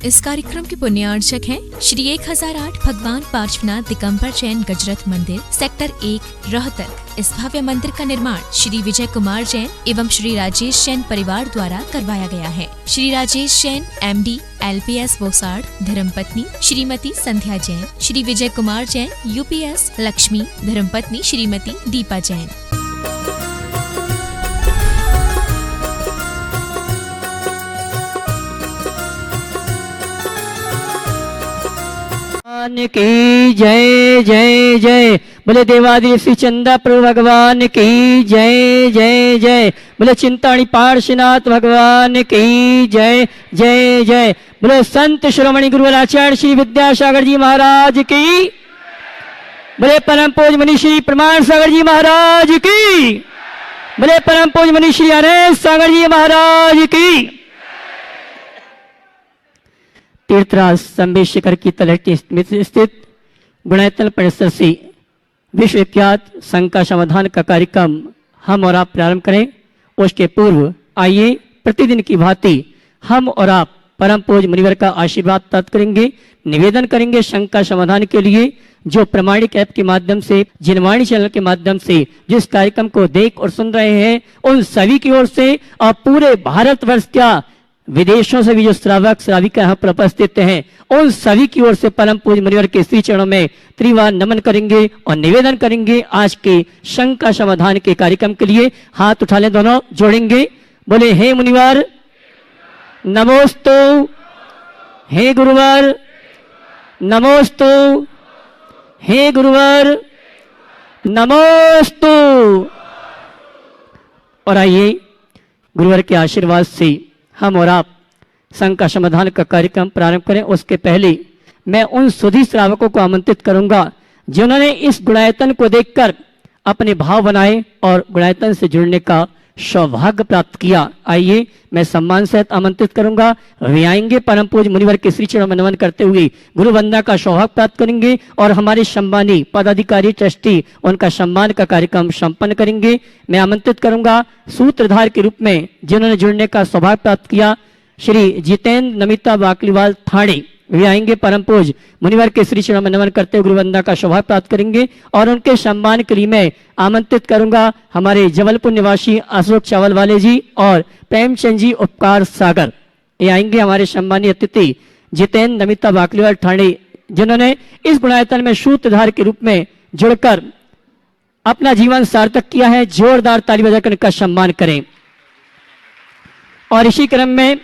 इस कार्यक्रम के पुण्यार्चक हैं श्री 1008 भगवान पार्श्वनाथ दिगंबर जैन गजरथ मंदिर, सेक्टर 1, रोहतक। इस भव्य मंदिर का निर्माण श्री विजय कुमार जैन एवं श्री राजेश जैन परिवार द्वारा करवाया गया है। श्री राजेश जैन MD LPS बोसाड़, धर्मपत्नी श्रीमती संध्या जैन, श्री विजय कुमार जैन UPS लक्ष्मी, धर्मपत्नी श्रीमती दीपा जैन। की जय जय जय। बोले देवादिदेव श्री चंदा प्रभु भगवान की जय जय जय। बोले चिंतामणि पार्श्वनाथ भगवान की जय जय जय। बोले संत शिरोमणि गुरुवर आचार्य श्री विद्यासागर जी महाराज की। बोले परम पूज्य मुनि श्री प्रमाण सागर जी महाराज की। बोले परम पूज्य मुनि श्री अनंत सागर जी महाराज की। तीर्थराज संबेशिखर की तलहटी स्थित गुणायतन परिसर से विश्वविख्यात संघ का समाधान का कार्यक्रम हम और आप प्रारंभ करें। उसके पूर्व आइए प्रतिदिन की भांति हम और आप परम पूज्य मुनिवर का आशीर्वाद प्राप्त करेंगे। निवेदन करेंगे संघ का समाधान के लिए जो प्रमाणिक ऐप के माध्यम से, जिनवाणी चैनल के माध्यम से जिस कार्यक्रम को देख और सुन रहे हैं, उन सभी की ओर से और पूरे भारतवर्ष का विदेशों से भी जो श्रावक श्राविका यहाँ पर उपस्थित हैं, उन सभी की ओर से परम पूज्य मुनिवर के श्री चरणों में त्रिवार नमन करेंगे और निवेदन करेंगे आज के संघ का समाधान के कार्यक्रम के लिए। हाथ उठा लें, दोनों जोड़ेंगे। बोले हे मुनिवर नमोस्तु, हे गुरुवर नमोस्तु, हे गुरुवर नमोस्तु। और आइए गुरुवर के आशीर्वाद से हम और आप संघ का समाधान का कार्यक्रम प्रारंभ करें। उसके पहले मैं उन सुधी श्रावकों को आमंत्रित करूंगा जिन्होंने इस गुणायतन को देखकर अपने भाव बनाए और गुणायतन से जुड़ने का सौभाग्य प्राप्त किया। आइए मैं सम्मान सहित आमंत्रित करूंगा। वे आएंगे, परम पूज्य मुनिवर के श्री चरणों में नमन करते हुए गुरु वंदना का सौभाग्य प्राप्त करेंगे और हमारे सम्मानी पदाधिकारी ट्रस्टी उनका सम्मान का कार्यक्रम संपन्न करेंगे। मैं आमंत्रित करूंगा सूत्रधार के रूप में जिन्होंने जुड़ने का सौभाग्य प्राप्त किया, श्री जितेंद्र नमिता बाकलीवाल थाने। वे आएंगे, परम पूज्य मुनिवर के श्री चरणों में नमन करते हुए गुरुवंदना का सौभाग्य प्राप्त करेंगे और उनके सम्मान के लिए मैं आमंत्रित करूंगा हमारे जबलपुर निवासी अशोक चावल वाले जी और प्रेमचंद जी उपकार सागर। ये आएंगे हमारे सम्मानीय अतिथि जितेंद्र नमिता बाकलीवाल ठाणे, जिन्होंने इस गुणायतन में सूत्रधार के रूप में जुड़कर अपना जीवन सार्थक किया है। जोरदार ताली बजाकर उनका सम्मान करें। और इसी क्रम में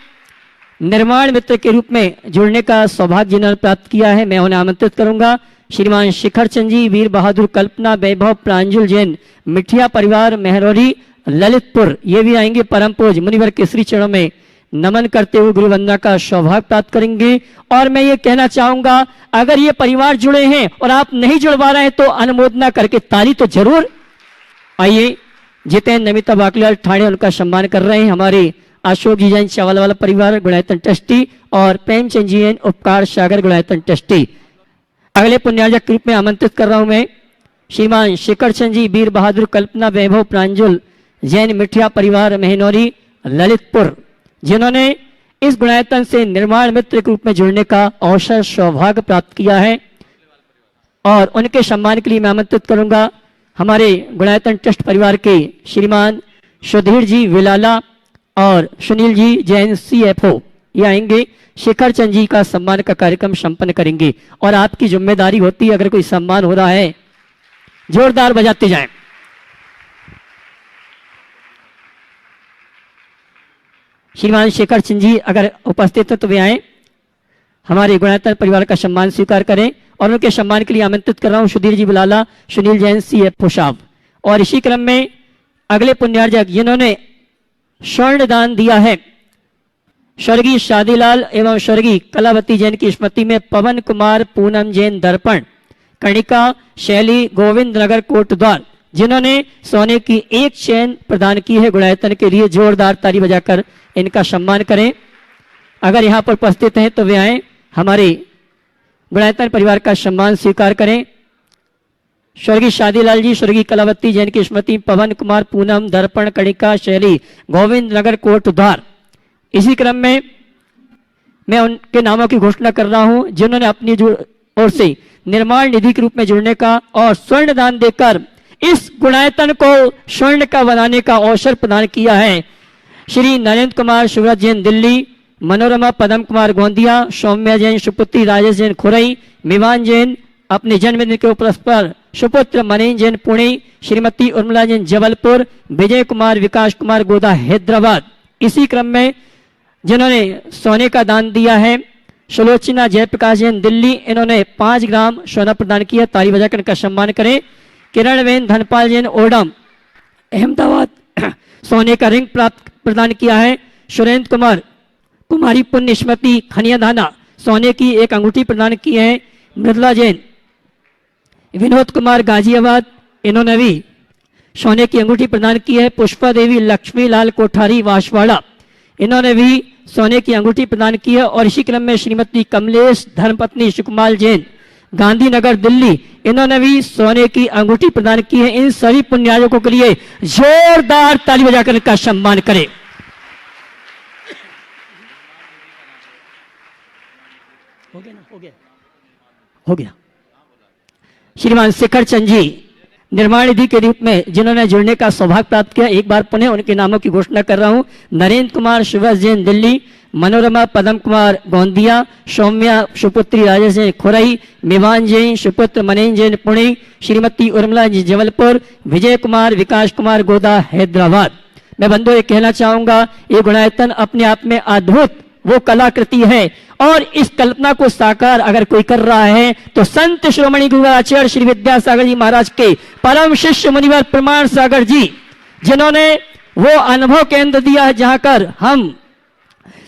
निर्माण मित्र के रूप में जुड़ने का सौभाग्य जिन्होंने प्राप्त किया है, मैं उन्हें आमंत्रित करूंगा श्रीमान शिखर चंद जी, वीर बहादुर कल्पना, वैभव प्रांजुल जैन, मिठिया परिवार मेहरौरी ललितपुर। ये भी आएंगे, परम पूज्य मुनिवर के श्री चरणों में नमन करते हुए गुरु वंदना का सौभाग्य प्राप्त करेंगे। और मैं ये कहना चाहूंगा अगर ये परिवार जुड़े हैं और आप नहीं जुड़वा रहे हैं तो अनुमोदना करके ताली तो जरूर। आइए जितेंद्र नमिता बाकलीवाल ठाणे उनका सम्मान कर रहे हैं हमारे अशोक जी जैन चावल वाला परिवार गुणायतन ट्रस्टी और प्रेमचंद जी जैन उपकार सागर गुणायतन ट्रस्टी। अगले पुण्यार्चक के रूप में आमंत्रित कर रहा हूं मैं श्रीमान शिखर चंद जी, वीर बहादुर कल्पना, वैभव प्रांजुल जैन, मिठिया परिवार मेहनौरी ललितपुर, जिन्होंने इस गुणायतन से निर्माण मित्र के रूप में जुड़ने का अवसर सौभाग्य प्राप्त किया है। और उनके सम्मान के लिए मैं आमंत्रित करूंगा हमारे गुणायतन ट्रस्ट परिवार के श्रीमान सुधीर जी विलाला और सुनील जी जैन CFO। ये आएंगे, शिखर चंद जी का सम्मान का कार्यक्रम संपन्न करेंगे। और आपकी जिम्मेदारी होती है अगर कोई सम्मान हो रहा है जोरदार बजाते जाएं। श्रीमान शिखर चंद जी अगर उपस्थित है तो वे आए, हमारे गुणायतन परिवार का सम्मान स्वीकार करें। और उनके सम्मान के लिए आमंत्रित कर रहा हूं सुधीर जी बिलाला, सुनील जैन CFO साहब। और इसी क्रम में अगले पुण्यार्चक जिन्होंने स्वर्ण दान दिया है, स्वर्गीय शादीलाल एवं स्वर्गीय कलावती जैन की स्मृति में पवन कुमार पूनम जैन दर्पण, कणिका शैली गोविंद नगर कोटद्वार, जिन्होंने सोने की एक चैन प्रदान की है गुणायतन के लिए। जोरदार ताली बजाकर इनका सम्मान करें। अगर यहाँ पर उपस्थित हैं तो वे आए, हमारे गुणायतन परिवार का सम्मान स्वीकार करें। स्वर्गीय शादीलाल जी, स्वर्गीय कलावती जैन की स्मृति पवन कुमार पूनम दर्पण, कणिका शैली गोविंद नगर कोटद्वार। इसी क्रम में मैं उनके नामों की घोषणा कर रहा हूं जिन्होंने अपनी ओर से निर्माण निधि के रूप में जुड़ने का और स्वर्ण दान देकर इस गुणायतन को स्वर्ण का बनाने का अवसर प्रदान किया है। श्री नरेंद्र कुमार शिवराज जैन दिल्ली, मनोरमा पदम कुमार गोंदिया, सौम्या जैन सुपुत्री राजेश जैन खुरई, मिवान जैन अपने जन्मदिन के उपलक्ष्य पर, सुपुत्र मनीन जैन पुणे, श्रीमती उर्मिला जैन जबलपुर, विजय कुमार विकास कुमार गोदा हैदराबाद। इसी क्रम में जिन्होंने सोने का दान दिया है सुलोचना जयप्रकाश जैन दिल्ली, इन्होंने 5 ग्राम सोना प्रदान किया, ताली बजाकर इनका सम्मान करें। किरणवेन धनपाल जैन ओडम अहमदाबाद, सोने का रिंग प्राप्त प्रदान किया है। सुरेंद्र कुमार कुमारी पुण्य स्मृति खनियाधाना, सोने की एक अंगूठी प्रदान की है। मृदुला जैन विनोद कुमार गाजियाबाद, इन्होंने भी सोने की अंगूठी प्रदान की है। पुष्पा देवी लक्ष्मी लाल कोठारी वासवाड़ा, इन्होंने भी सोने की अंगूठी प्रदान की है। और इसी क्रम में श्रीमती कमलेश धर्मपत्नी सुकुमाल जैन गांधीनगर दिल्ली, इन्होंने भी सोने की अंगूठी प्रदान की है। इन सभी पुण्यायोजकों के लिए जोरदार ताली बजाकर इनका सम्मान करें। हो गया। श्रीमान शिखर चंद जी निर्माण निधि के रूप में जिन्होंने जुड़ने का सौभाग्य प्राप्त किया, एक बार पुनः उनके नामों की घोषणा कर रहा हूं। नरेंद्र कुमार शिवराज जैन दिल्ली, मनोरमा पदम कुमार गोंदिया, सौम्या सुपुत्री राजेश जैन खुरई, मिवान जैन सुपुत्र मनीन जैन पुणे, श्रीमती उर्मिला जी जबलपुर, विजय कुमार विकास कुमार गोदा हैदराबाद। मैं बंधु ये कहना चाहूंगा, ये गुणायतन अपने आप में अद्भुत वो कलाकृति है और इस कल्पना को साकार अगर कोई कर रहा है तो संत श्रोमणी गुरु आचार्य श्री विद्यासागर जी महाराज के परम शिष्य मुनिवर प्रमाण सागर जी, जिन्होंने वो अनुभव केंद्र दिया है जहां कर हम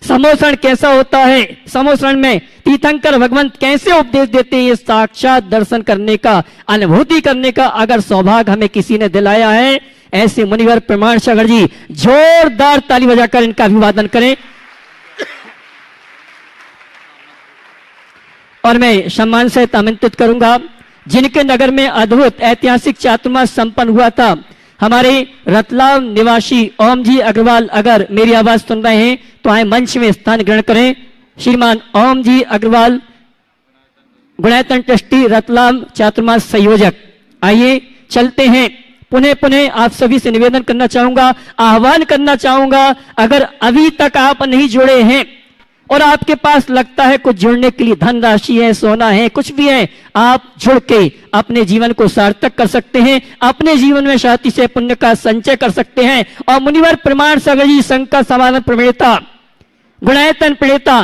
समोसरण कैसा होता है, समोसरण में तीर्थंकर भगवंत कैसे उपदेश देते हैं, ये साक्षात दर्शन करने का, अनुभूति करने का अगर सौभाग्य हमें किसी ने दिलाया है, ऐसे मुनिवर प्रमाण सागर जी, जोरदार ताली बजाकर इनका अभिवादन करें। और मैं सम्मान से आमंत्रित करूंगा जिनके नगर में अद्भुत ऐतिहासिक चातुर्मास संपन्न हुआ था, हमारे रतलाम निवासी ओम जी अग्रवाल अगर मेरी आवाज सुन रहे हैं तो आए मंच में स्थान ग्रहण करें। श्रीमान ओम जी अग्रवाल, गुणायतन ट्रस्टी रतलाम चातुर्मास संयोजक, आइए चलते हैं। पुनः पुनः आप सभी से निवेदन करना चाहूंगा, आह्वान करना चाहूंगा, अगर अभी तक आप नहीं जुड़े हैं और आपके पास लगता है कुछ जुड़ने के लिए धनराशि है, सोना है, कुछ भी है, आप जुड़ के अपने जीवन को सार्थक कर सकते हैं, अपने जीवन में शांति से पुण्य का संचय कर सकते हैं और मुनिवर प्रमाण सागर जी संघ का समाधान प्रणेता, गुणायतन प्रणेता,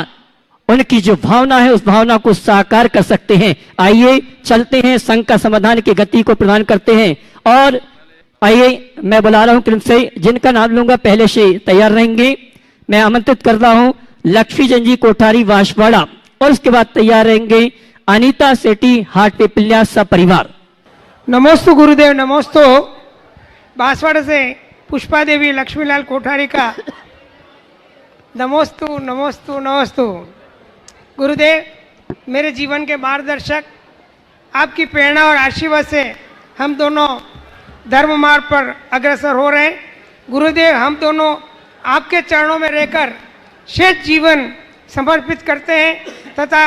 उनकी जो भावना है उस भावना को साकार कर सकते हैं। आइए चलते हैं, संघ का समाधान की गति को प्रदान करते हैं। और आइए मैं बुला रहा हूं क्रम से, जिनका नाम लूंगा पहले से तैयार रहेंगे। मैं आमंत्रित कर रहा हूं लक्ष्मी चंद जी कोठारी वासवाड़ा और उसके बाद तैयार रहेंगे अनीता सेठी हाट पिपल्या सपरिवार। नमोस्तु गुरुदेव, नमोस्तु। बांसवाड़ा से पुष्पा देवी लक्ष्मीलाल कोठारी का नमोस्तु नमोस्तु नमोस्तु। गुरुदेव मेरे जीवन के मार्गदर्शक, आपकी प्रेरणा और आशीर्वाद से हम दोनों धर्म मार्ग पर अग्रसर हो रहे हैं। गुरुदेव हम दोनों आपके चरणों में रहकर शेष जीवन समर्पित करते हैं तथा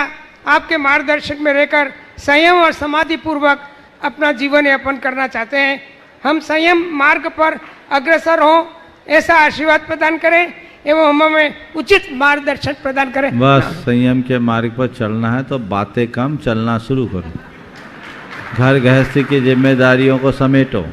आपके मार्गदर्शक में रहकर संयम और समाधि पूर्वक अपना जीवन यापन करना चाहते हैं। हम संयम मार्ग पर अग्रसर हों ऐसा आशीर्वाद प्रदान करें एवं हमें उचित मार्गदर्शन प्रदान करें। बस संयम के मार्ग पर चलना है तो बातें कम, चलना शुरू करो। घर गृहस्थी की जिम्मेदारियों को समेटो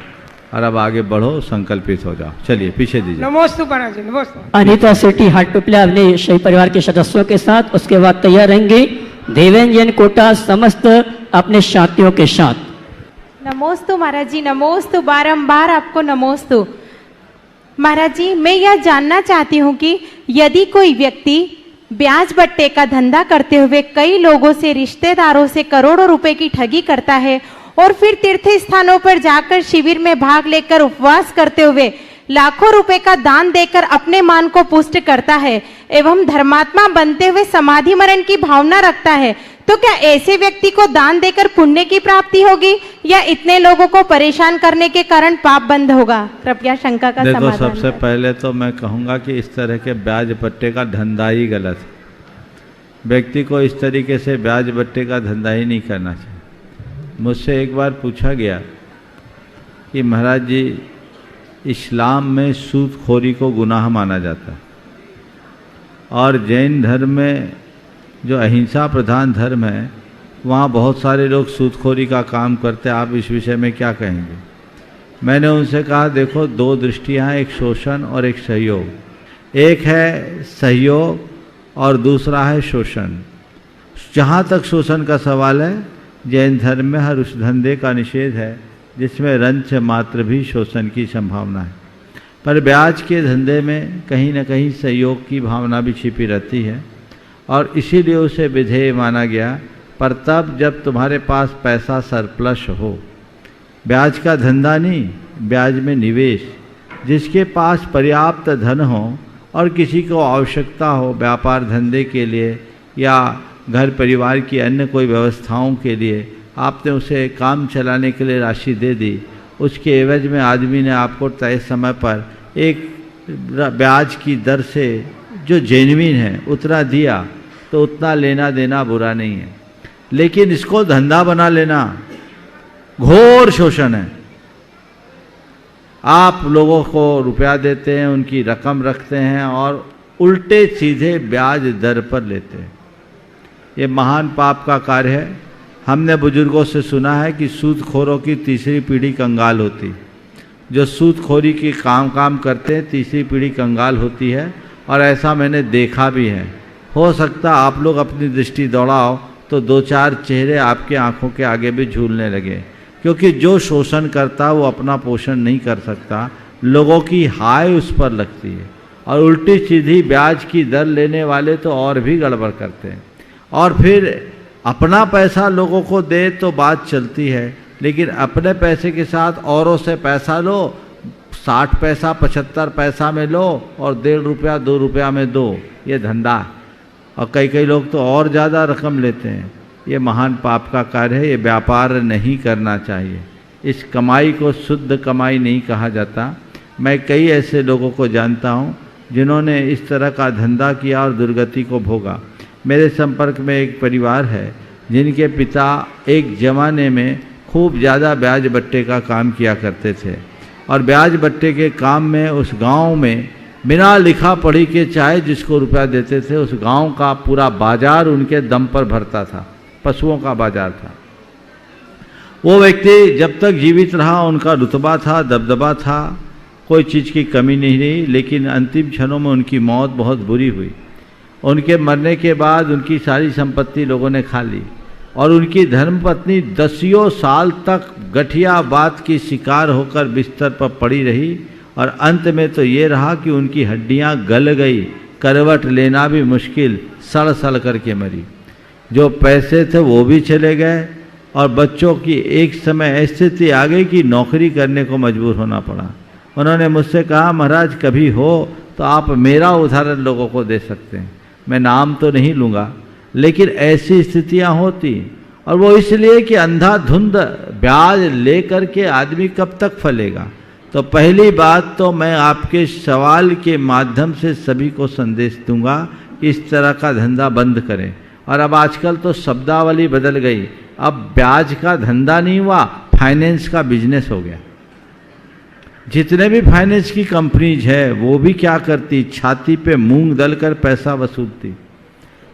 और अब आगे बढ़ो, संकल्पित हो जाओ। चलिए पीछे दीजिए। नमोस्तु महाराज जी, नमोस्तु। अनीता सेठी हाट पिपल्या अपने सही परिवार के सदस्यों के साथ, उसके बाद तैयार रहेंगे देवेंद्र जैन कोटा समस्त अपने साथियों के साथ। नमोस्तु महाराज जी, नमोस्तु, बारंबार आपको नमोस्तु। महाराज जी मैं यह जानना चाहती हूँ कि यदि कोई व्यक्ति ब्याज बट्टे का धंधा करते हुए कई लोगों से, रिश्तेदारों से करोड़ों रुपए की ठगी करता है और फिर तीर्थ स्थानों पर जाकर शिविर में भाग लेकर उपवास करते हुए लाखों रुपए का दान देकर अपने मान को पुष्ट करता है एवं धर्मात्मा बनते हुए समाधि मरण की भावना रखता है, तो क्या ऐसे व्यक्ति को दान देकर पुण्य की प्राप्ति होगी या इतने लोगों को परेशान करने के कारण पाप बंद होगा? कृपया शंका का देखो, समाधान। सबसे पहले तो मैं कहूँगा कि इस तरह के ब्याज पट्टे का धंधा ही गलत है। व्यक्ति को इस तरीके से ब्याज बट्टे का धंधा ही नहीं करना चाहिए। मुझसे एक बार पूछा गया कि महाराज जी, इस्लाम में सूदखोरी को गुनाह माना जाता है और जैन धर्म में जो अहिंसा प्रधान धर्म है वहाँ बहुत सारे लोग सूदखोरी का काम करते हैं, आप इस विषय में क्या कहेंगे? मैंने उनसे कहा, देखो दो दृष्टियाँ, एक शोषण और एक सहयोग। एक है सहयोग और दूसरा है शोषण। जहाँ तक शोषण का सवाल है, जैन धर्म में हर उस धंधे का निषेध है जिसमें रंच मात्र भी शोषण की संभावना है। पर ब्याज के धंधे में कहीं न कहीं सहयोग की भावना भी छिपी रहती है और इसीलिए उसे विधेय माना गया। पर तब जब तुम्हारे पास पैसा सरप्लस हो, ब्याज का धंधा नहीं, ब्याज में निवेश, जिसके पास पर्याप्त धन हो और किसी को आवश्यकता हो व्यापार धंधे के लिए या घर परिवार की अन्य कोई व्यवस्थाओं के लिए, आपने उसे काम चलाने के लिए राशि दे दी, उसके एवज में आदमी ने आपको तय समय पर एक ब्याज की दर से जो जेन्युइन है उतना दिया, तो उतना लेना देना बुरा नहीं है। लेकिन इसको धंधा बना लेना घोर शोषण है। आप लोगों को रुपया देते हैं, उनकी रकम रखते हैं और उल्टे सीधे ब्याज दर पर लेते हैं। ये महान पाप का कार्य है। हमने बुजुर्गों से सुना है कि सूदखोरों की तीसरी पीढ़ी कंगाल होती। जो सूदखोरी की काम करते हैं, तीसरी पीढ़ी कंगाल होती है और ऐसा मैंने देखा भी है। हो सकता आप लोग अपनी दृष्टि दौड़ाओ तो दो चार चेहरे आपके आंखों के आगे भी झूलने लगे, क्योंकि जो शोषण करता वो अपना पोषण नहीं कर सकता, लोगों की हाय उस पर लगती है और उल्टी सीधी ब्याज की दर लेने वाले तो और भी गड़बड़ करते हैं। और फिर अपना पैसा लोगों को दे तो बात चलती है, लेकिन अपने पैसे के साथ औरों से पैसा लो, 60 पैसा 75 पैसा में लो और 1.5 रुपया 2 रुपया में दो, ये धंधा है। और कई लोग तो और ज़्यादा रकम लेते हैं। ये महान पाप का कार्य है, ये व्यापार नहीं करना चाहिए। इस कमाई को शुद्ध कमाई नहीं कहा जाता। मैं कई ऐसे लोगों को जानता हूँ जिन्होंने इस तरह का धंधा किया और दुर्गति को भोगा। मेरे संपर्क में एक परिवार है जिनके पिता एक ज़माने में खूब ज़्यादा ब्याज बट्टे का काम किया करते थे और ब्याज बट्टे के काम में उस गांव में बिना लिखा पढ़ी के चाहे जिसको रुपया देते थे, उस गांव का पूरा बाजार उनके दम पर भरता था, पशुओं का बाजार था। वो व्यक्ति जब तक जीवित रहा उनका रुतबा था, दबदबा था, कोई चीज़ की कमी नहीं रही। लेकिन अंतिम क्षणों में उनकी मौत बहुत बुरी हुई। उनके मरने के बाद उनकी सारी संपत्ति लोगों ने खा ली और उनकी धर्मपत्नी 10 साल तक गठिया बात की शिकार होकर बिस्तर पर पड़ी रही और अंत में तो ये रहा कि उनकी हड्डियां गल गई, करवट लेना भी मुश्किल, सड़ सड़ करके मरी। जो पैसे थे वो भी चले गए और बच्चों की एक समय स्थिति आ गई कि नौकरी करने को मजबूर होना पड़ा। उन्होंने मुझसे कहा, महाराज कभी हो तो आप मेरा उदाहरण लोगों को दे सकते हैं। मैं नाम तो नहीं लूँगा, लेकिन ऐसी स्थितियाँ होती और वो इसलिए कि अंधाधुंध ब्याज लेकर के आदमी कब तक फलेगा। तो पहली बात तो मैं आपके सवाल के माध्यम से सभी को संदेश दूंगा कि इस तरह का धंधा बंद करें। और अब आजकल तो शब्दावली बदल गई, अब ब्याज का धंधा नहीं हुआ, फाइनेंस का बिजनेस हो गया। जितने भी फाइनेंस की कंपनीज है वो भी क्या करती, छाती पे मूंग दलकर पैसा वसूलती।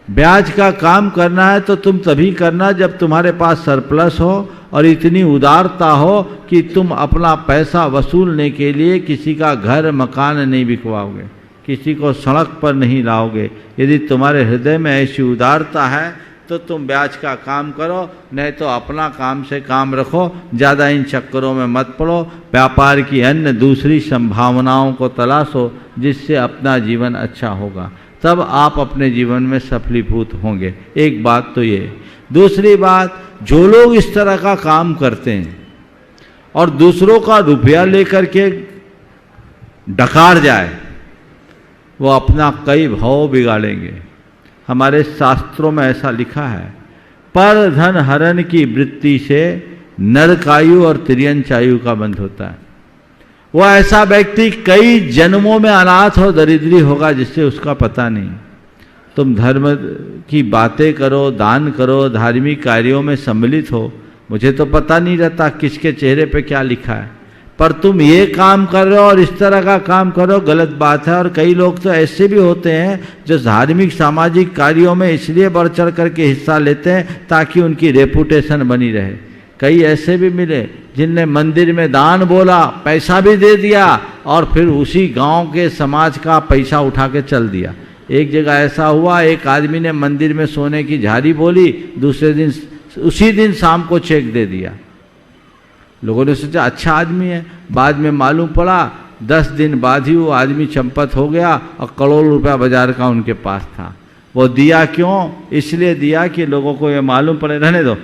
ब्याज का काम करना है तो तुम तभी करना जब तुम्हारे पास सरप्लस हो और इतनी उदारता हो कि तुम अपना पैसा वसूलने के लिए किसी का घर मकान नहीं बिकवाओगे, किसी को सड़क पर नहीं लाओगे। यदि तुम्हारे हृदय में ऐसी उदारता है तो तुम ब्याज का काम करो, नहीं तो अपना काम से काम रखो, ज़्यादा इन चक्करों में मत पड़ो। व्यापार की अन्य दूसरी संभावनाओं को तलाशो जिससे अपना जीवन अच्छा होगा, तब आप अपने जीवन में सफलीभूत होंगे। एक बात तो ये। दूसरी बात, जो लोग इस तरह का काम करते हैं और दूसरों का रुपया लेकर के डकार जाए, वो अपना कई भाव बिगाड़ेंगे। हमारे शास्त्रों में ऐसा लिखा है, पर धन हरण की वृत्ति से नरकायु और तिर्यंचायु का बंध होता है। वो ऐसा व्यक्ति कई जन्मों में अनाथ और दरिद्री होगा जिससे उसका पता नहीं। तुम धर्म की बातें करो, दान करो, धार्मिक कार्यों में सम्मिलित हो। मुझे तो पता नहीं रहता किसके चेहरे पे क्या लिखा है, पर तुम ये काम कर रहे हो और इस तरह का काम करो, गलत बात है। और कई लोग तो ऐसे भी होते हैं जो धार्मिक सामाजिक कार्यों में इसलिए बढ़ चढ़ करके हिस्सा लेते हैं ताकि उनकी रेपुटेशन बनी रहे। कई ऐसे भी मिले जिनने मंदिर में दान बोला, पैसा भी दे दिया और फिर उसी गांव के समाज का पैसा उठा के चल दिया। एक जगह ऐसा हुआ, एक आदमी ने मंदिर में सोने की झाड़ी बोली, दूसरे दिन उसी दिन शाम को चेक दे दिया। लोगों ने सोचा अच्छा आदमी है, बाद में मालूम पड़ा 10 दिन बाद ही वो आदमी चंपत हो गया और करोड़ रुपया बाजार का उनके पास था। वो दिया क्यों? इसलिए दिया कि लोगों को ये मालूम पड़े, रहने दो,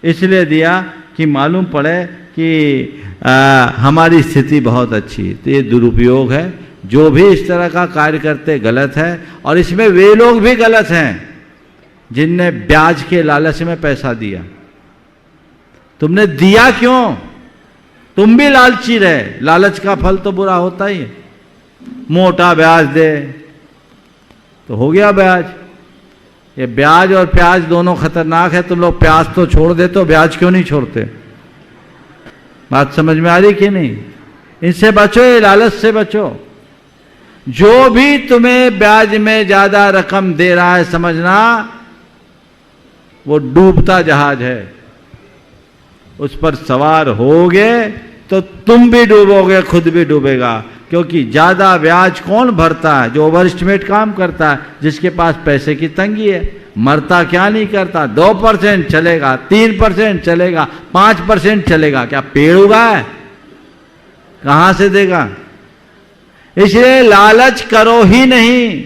इसलिए दिया कि मालूम पड़े कि हमारी स्थिति बहुत अच्छी। तो ये दुरुपयोग है। जो भी इस तरह का कार्य करते गलत है, और इसमें वे लोग भी गलत हैं जिनने ब्याज के लालच में पैसा दिया। तुमने दिया क्यों? तुम भी लालची रहे। लालच का फल तो बुरा होता ही है। मोटा ब्याज दे तो हो गया ब्याज। ये ब्याज और प्याज दोनों खतरनाक है। तुम लोग प्याज तो छोड़ देते हो, ब्याज क्यों नहीं छोड़ते? बात समझ में आ रही कि नहीं? इनसे बचो, ये लालच से बचो। जो भी तुम्हें ब्याज में ज्यादा रकम दे रहा है, समझना वो डूबता जहाज है। उस पर सवार होगे तो तुम भी डूबोगे, खुद भी डूबेगा। क्योंकि ज्यादा ब्याज कौन भरता है? जो ओवर एस्टिमेट काम करता है, जिसके पास पैसे की तंगी है। मरता क्या नहीं करता, 2% चलेगा, 3% चलेगा, 5% चलेगा। क्या पेड़ उगा है? कहां से देगा? इसलिए लालच करो ही नहीं।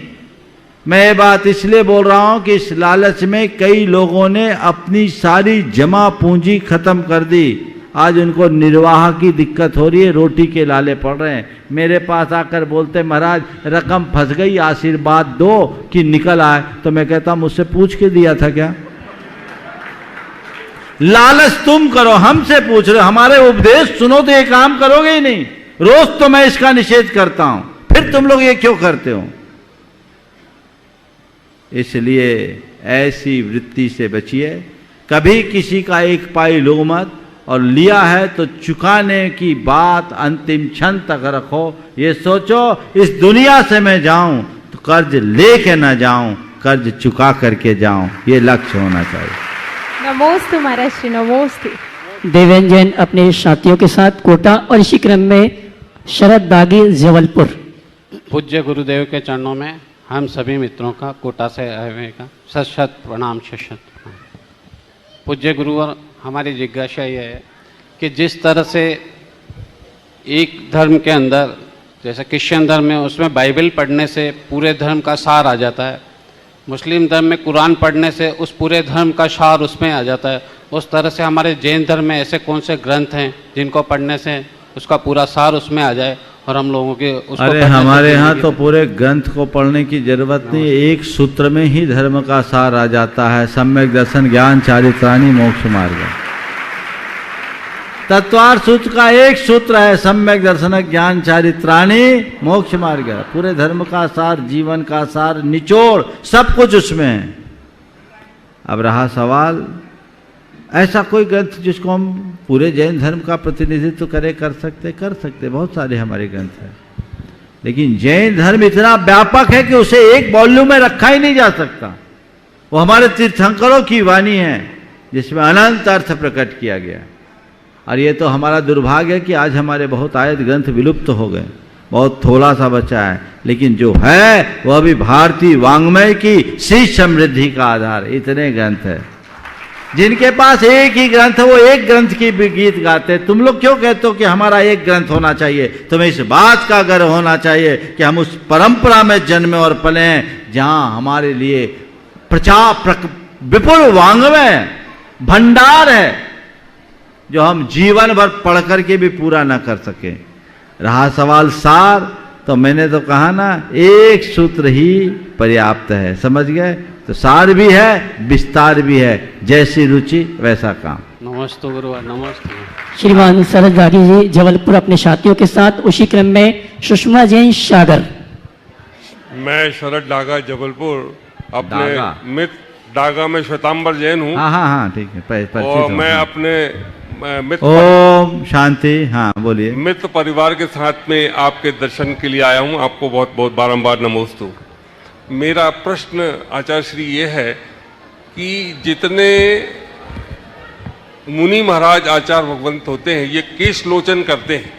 मैं ये बात इसलिए बोल रहा हूं कि इस लालच में कई लोगों ने अपनी सारी जमा पूंजी खत्म कर दी। आज उनको निर्वाह की दिक्कत हो रही है, रोटी के लाले पड़ रहे हैं। मेरे पास आकर बोलते महाराज रकम फंस गई, आशीर्वाद दो कि निकल आए। तो मैं कहता मुझसे पूछ के दिया था क्या? लालच तुम करो, हमसे पूछ रहे हो। हमारे उपदेश सुनो तो ये काम करोगे ही नहीं। रोज तो मैं इसका निषेध करता हूं, फिर तुम लोग ये क्यों करते हो? इसलिए ऐसी वृत्ति से बचिए। कभी किसी का एक पाई लो मत, और लिया है तो चुकाने की बात अंतिम क्षण तक रखो। ये सोचो इस दुनिया से मैं जाऊं तो कर्ज लेके ना जाऊं, कर्ज चुका करके जाऊं। ये लक्ष्य होना चाहिए। नमोस्तु महाराज श्री, नमोस्तु। देवेंद्र जैन अपने साथियों के साथ कोटा, और इसी क्रम में शरद दागी जबलपुर। पूज्य गुरुदेव के चरणों में हम सभी मित्रों का कोटा से आए हुए का शत शत प्रणाम, शत शत प्रणाम। पूज्य गुरुवर, हमारी जिज्ञासा ये है कि जिस तरह से एक धर्म के अंदर, जैसे क्रिश्चियन धर्म में, उसमें बाइबल पढ़ने से पूरे धर्म का सार आ जाता है। मुस्लिम धर्म में कुरान पढ़ने से उस पूरे धर्म का सार उसमें आ जाता है। उस तरह से हमारे जैन धर्म में ऐसे कौन से ग्रंथ हैं जिनको पढ़ने से उसका पूरा सार उसमें आ जाए और हम लोगों के उसको? अरे हमारे यहाँ तो पूरे ग्रंथ को पढ़ने की जरूरत नहीं, एक सूत्र में ही धर्म का सार आ जाता है। सम्यक दर्शन ज्ञान चारित्राणी मोक्ष मार्ग। तत्वार सूत्र का एक सूत्र है, सम्यक दर्शन ज्ञान चारित्राणी मोक्ष मार्ग। पूरे धर्म का सार, जीवन का सार, निचोड़ सब कुछ उसमें है। अब रहा सवाल, ऐसा कोई ग्रंथ जिसको हम पूरे जैन धर्म का प्रतिनिधित्व कर सकते, बहुत सारे हमारे ग्रंथ हैं। लेकिन जैन धर्म इतना व्यापक है कि उसे एक वॉल्यूम में रखा ही नहीं जा सकता। वो हमारे तीर्थंकरों की वाणी है जिसमें अनंत अर्थ प्रकट किया गया। और ये तो हमारा दुर्भाग्य है कि आज हमारे बहुत आयत ग्रंथ विलुप्त हो गए, बहुत थोड़ा सा बचा है। लेकिन जो है वह भी भारतीय वाङ्मय की श्री समृद्धि का आधार। इतने ग्रंथ है जिनके पास एक ही ग्रंथ है, वो एक ग्रंथ की भी गीत गाते। तुम लोग क्यों कहते हो कि हमारा एक ग्रंथ होना चाहिए? तुम्हें इस बात का गर्व होना चाहिए कि हम उस परंपरा में जन्मे और पले हैं जहां हमारे लिए विपुल वाङ्मय भंडार है जो हम जीवन भर पढ़ करके भी पूरा ना कर सके। रहा सवाल सार, तो मैंने तो कहा ना, एक सूत्र ही पर्याप्त है। समझ गए? तो सार भी है, विस्तार भी है, जैसी रुचि वैसा काम। नमस्ते गुरुवर, नमस्ते। श्रीमान शरद दागी जी जबलपुर अपने साथियों के साथ, उसी क्रम में सुषमा जैन सागर। मैं शरद डागा जबलपुर अपने डागा। मित्र डागा में श्वेतांबर जैन हूँ। हाँ हाँ हाँ ठीक है, परिचित और हूँ। मैं हाँ। अपने मित्र ओम शांति। हाँ बोलिए। मित्र परिवार के साथ में आपके दर्शन के लिए आया हूँ। आपको बहुत बहुत बारंबार नमोस्तु। मेरा प्रश्न आचार्य श्री ये है कि जितने मुनि महाराज आचार्य भगवंत होते हैं ये केश लोचन करते हैं,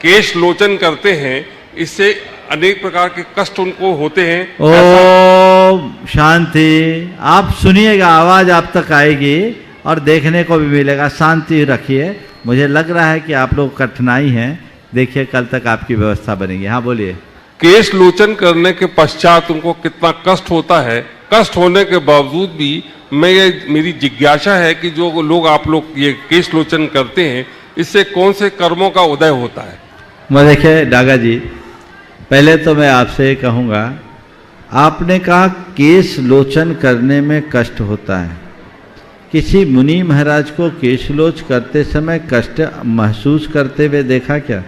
केश लोचन करते हैं, इससे अनेक प्रकार के कष्ट उनको होते हैं। ओम शांति। आप सुनिएगा, आवाज आप तक आएगी और देखने को भी मिलेगा। शांति रखिए। मुझे लग रहा है कि आप लोग कठिनाई है, देखिए कल तक आपकी व्यवस्था बनेगी। हाँ बोलिए। केश लोचन करने के पश्चात उनको कितना कष्ट होता है। कष्ट होने के बावजूद भी मेरी जिज्ञासा है कि जो लोग आप लोग ये केश लोचन करते हैं इससे कौन से कर्मों का उदय होता है। मैं देखिए डागा जी, पहले तो मैं आपसे कहूँगा, आपने कहा केश लोचन करने में कष्ट होता है। किसी मुनि महाराज को केश लोच करते समय कष्ट महसूस करते हुए देखा क्या?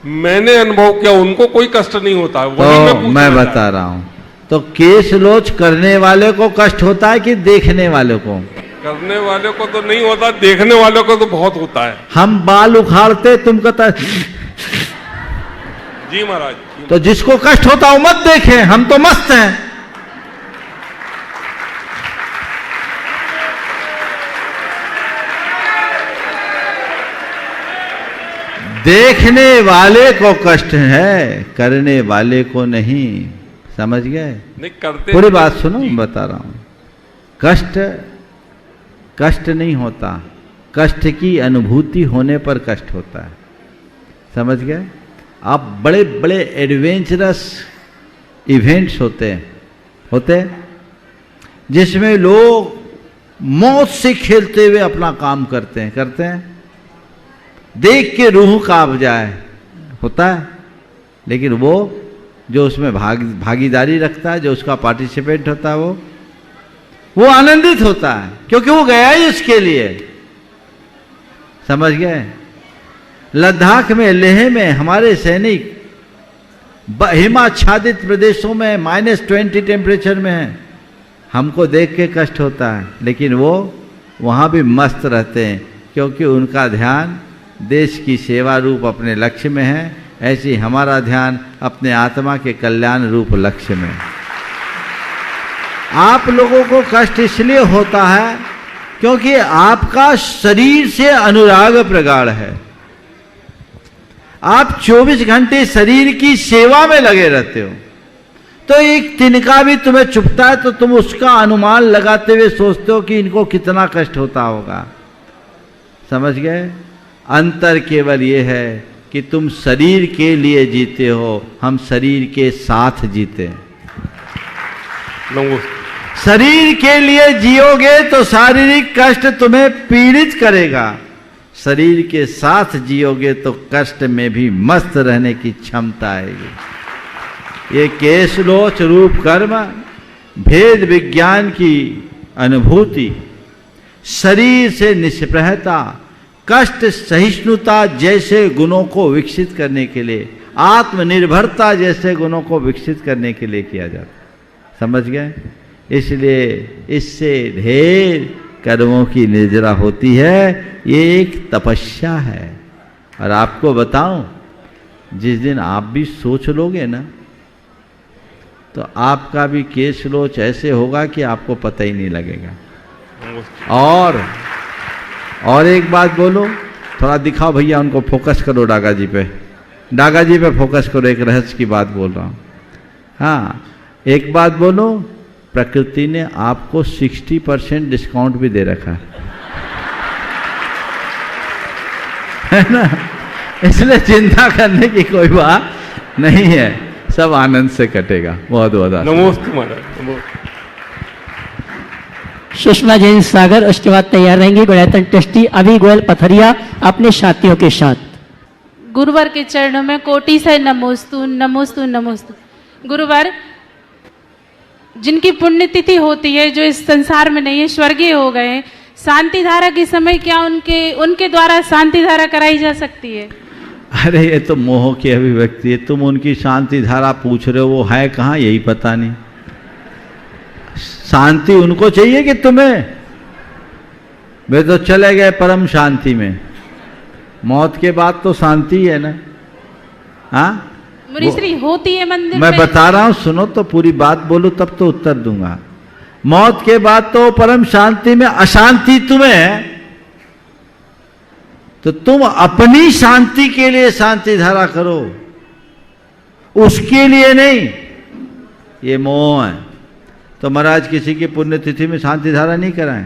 मैंने अनुभव किया, उनको कोई कष्ट नहीं होता। तो मैं बता रहा हूँ, तो केश लोच करने वाले को कष्ट होता है कि देखने वाले को? करने वाले को तो नहीं होता, देखने वाले को तो बहुत होता है। हम बाल उखाड़ते, तुम कहता जी महाराज। तो जिसको कष्ट होता है वो मत देखे, हम तो मस्त हैं। देखने वाले को कष्ट है, करने वाले को नहीं। समझ गए? नहीं करते। पूरी बात सुनो, मैं बता रहा हूं। कष्ट नहीं होता, कष्ट की अनुभूति होने पर कष्ट होता है। समझ गए? आप बड़े बड़े एडवेंचरस इवेंट्स होते हैं जिसमें लोग मौत से खेलते हुए अपना काम करते हैं, देख के रूह कांप जाए, होता है। लेकिन वो जो उसमें भागीदारी रखता है, जो उसका पार्टिसिपेंट होता है, वो आनंदित होता है क्योंकि वो गया ही उसके लिए। समझ गए? लद्दाख में, लेह में हमारे सैनिक हिमाच्छादित प्रदेशों में -20 टेम्परेचर में है। हमको देख के कष्ट होता है, लेकिन वो वहाँ भी मस्त रहते हैं क्योंकि उनका ध्यान देश की सेवा रूप अपने लक्ष्य में है। ऐसे ही हमारा ध्यान अपने आत्मा के कल्याण रूप लक्ष्य में है। आप लोगों को कष्ट इसलिए होता है क्योंकि आपका शरीर से अनुराग प्रगाढ़ है। आप 24 घंटे शरीर की सेवा में लगे रहते हो, तो एक तिनका भी तुम्हें चुभता है तो तुम उसका अनुमान लगाते हुए सोचते हो कि इनको कितना कष्ट होता होगा। समझ गए? अंतर केवल ये है कि तुम शरीर के लिए जीते हो, हम शरीर के साथ जीते हैं। शरीर के लिए जियोगे तो शारीरिक कष्ट तुम्हें पीड़ित करेगा, शरीर के साथ जियोगे तो कष्ट में भी मस्त रहने की क्षमता आएगी। ये केशलोच रूप कर्म, भेद विज्ञान की अनुभूति, शरीर से निष्प्रहता, कष्ट सहिष्णुता जैसे गुणों को विकसित करने के लिए, आत्मनिर्भरता जैसे गुणों को विकसित करने के लिए किया जाता। समझ गए? इसलिए इससे ढेर कर्मों की निर्जरा होती है। ये एक तपस्या है। और आपको बताऊं, जिस दिन आप भी सोच लोगे ना, तो आपका भी केशलोच ऐसे होगा कि आपको पता ही नहीं लगेगा। और एक बात बोलो, थोड़ा दिखाओ भैया, उनको फोकस करो डागा जी पे, डागा जी पे फोकस करो। एक रहस्य की बात बोल रहा हूँ। हाँ, एक बात बोलो, प्रकृति ने आपको 60% डिस्काउंट भी दे रखा है ना? इसलिए चिंता करने की कोई बात नहीं है, सब आनंद से कटेगा। बहुत बहुत नमस्ते महाराज। सुषमा जैन सागर, उसके बाद तैयार रहेंगी गुड़ैतन ट्रस्टी अभी गोयल पथरिया अपने साथियों के साथ। गुरुवर के चरणों में कोटि से नमोस्तु नमोस्तु नमोस्तु। गुरुवर, जिनकी पुण्यतिथि होती है, जो इस संसार में नहीं है, स्वर्गीय हो गए, शांति धारा के समय क्या उनके द्वारा शांति धारा कराई जा सकती है? अरे ये तो मोह की अभिव्यक्ति है। तुम उनकी शांति धारा पूछ रहे हो, वो है कहाँ यही पता नहीं। शांति उनको चाहिए कि तुम्हें? वे तो चले गए परम शांति में। मौत के बाद तो शांति है ना। हाँ, मुनीश्री होती है मंदिर मैं में। बता रहा हूं, सुनो तो पूरी बात बोलो तब तो उत्तर दूंगा। मौत के बाद तो परम शांति में अशांति तुम्हें है, तो तुम अपनी शांति के लिए शांति धारा करो, उसके लिए नहीं। ये मोह है। तो महाराज किसी की पुण्यतिथि में शांति धारा नहीं कराएं।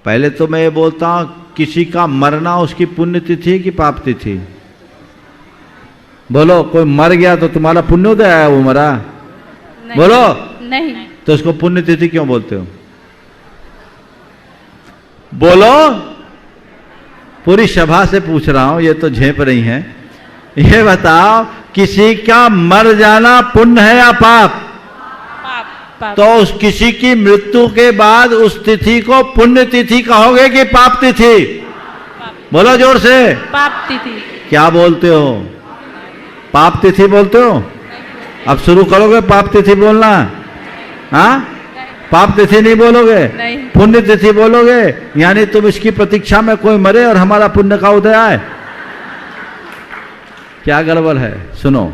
पहले तो मैं ये बोलता हूं, किसी का मरना उसकी पुण्यतिथि कि पाप तिथि? बोलो, कोई मर गया तो तुम्हारा पुण्योदय आया, वो मरा? नहीं, बोलो नहीं। तो उसको पुण्यतिथि क्यों बोलते हो? बोलो, पूरी सभा से पूछ रहा हूं, ये तो झेप रही हैं। ये बताओ, किसी का मर जाना पुण्य है या पाप? पाप। तो उस किसी की मृत्यु के बाद उस तिथि को पुण्य तिथि कहोगे कि पाप तिथि? बोलो जोर से। पाप तिथि। क्या बोलते हो? पाप तिथि बोलते हो? अब शुरू करोगे पाप तिथि बोलना? हाँ, पाप तिथि नहीं बोलोगे, नहीं। पुण्य तिथि बोलोगे। यानी तुम इसकी प्रतीक्षा में कोई मरे और हमारा पुण्य का उदय आए। क्या गड़बड़ है? सुनो,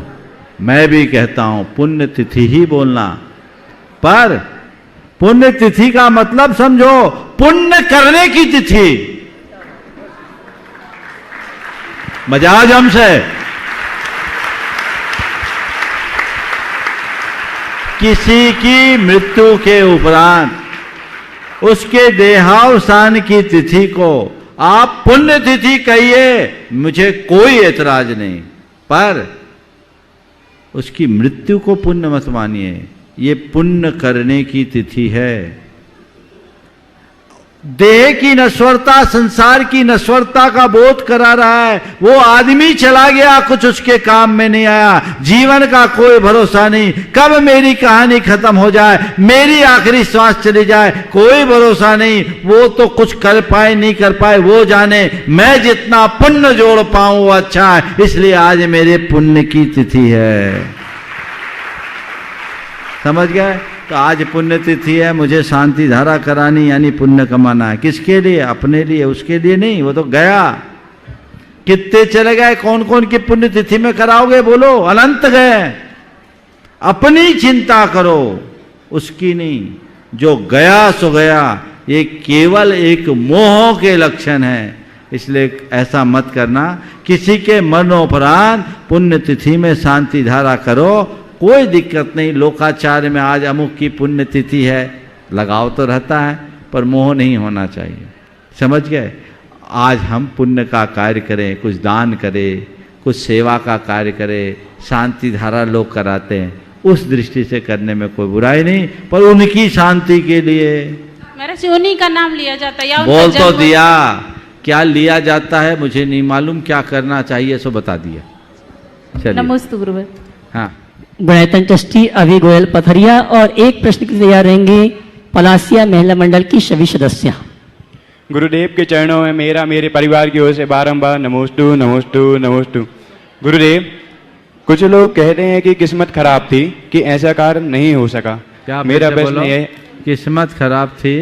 मैं भी कहता हूं पुण्य तिथि ही बोलना, पर पुण्य तिथि का मतलब समझो, पुण्य करने की तिथि। मजाज हमसे। किसी की मृत्यु के उपरांत उसके देहावसान की तिथि को आप पुण्य तिथि कहिए, मुझे कोई एतराज नहीं, पर उसकी मृत्यु को पुण्य मत मानिए। ये पुण्य करने की तिथि है। देह की नश्वरता, संसार की नश्वरता का बोध करा रहा है। वो आदमी चला गया, कुछ उसके काम में नहीं आया। जीवन का कोई भरोसा नहीं, कब मेरी कहानी खत्म हो जाए, मेरी आखिरी श्वास चली जाए, कोई भरोसा नहीं। वो तो कुछ कर पाए नहीं कर पाए, वो जाने। मैं जितना पुण्य जोड़ पाऊं वो अच्छा है, इसलिए आज मेरे पुण्य की तिथि है। समझ गए? तो आज पुण्य तिथि है, मुझे शांति धारा करानी यानी पुण्य कमाना है। किसके लिए? अपने लिए, उसके लिए नहीं। वो तो गया। कितने चले गए? कौन कौन की पुण्य तिथि में कराओगे? बोलो, अनंत गए। अपनी चिंता करो, उसकी नहीं। जो गया सो गया। ये केवल एक मोह के लक्षण है। इसलिए ऐसा मत करना। किसी के मरणोपरांत पुण्य तिथि में शांति धारा करो, कोई दिक्कत नहीं। लोकाचार में आज अमुक की पुण्यतिथि है, लगाव तो रहता है, पर मोह नहीं होना चाहिए। समझ गए? आज हम पुण्य का कार्य करें, कुछ दान करें, कुछ सेवा का कार्य करें, शांति धारा लोग कराते हैं, उस दृष्टि से करने में कोई बुराई नहीं, पर उनकी शांति के लिए। मेरे से उन्हीं का नाम लिया जाता है या बोल तो दिया, क्या लिया जाता है मुझे नहीं मालूम, क्या करना चाहिए सो बता दिया। चलिए, नमस्ते गुरुवर। हाँ, गुणायतन ट्रस्टी अभी गोयल पथरिया और एक प्रश्न के लिए तैयार रहेंगे पलासिया महिला मंडल की सभी सदस्य। गुरुदेव के चरणों में मेरा मेरे परिवार की ओर से बारंबार नमोस्तु नमोस्तु नमोस्तु। गुरुदेव, कुछ लोग कहते हैं कि किस्मत खराब थी कि ऐसा कार्य नहीं हो सका। क्या मेरा प्रश्न ये, किस्मत खराब थी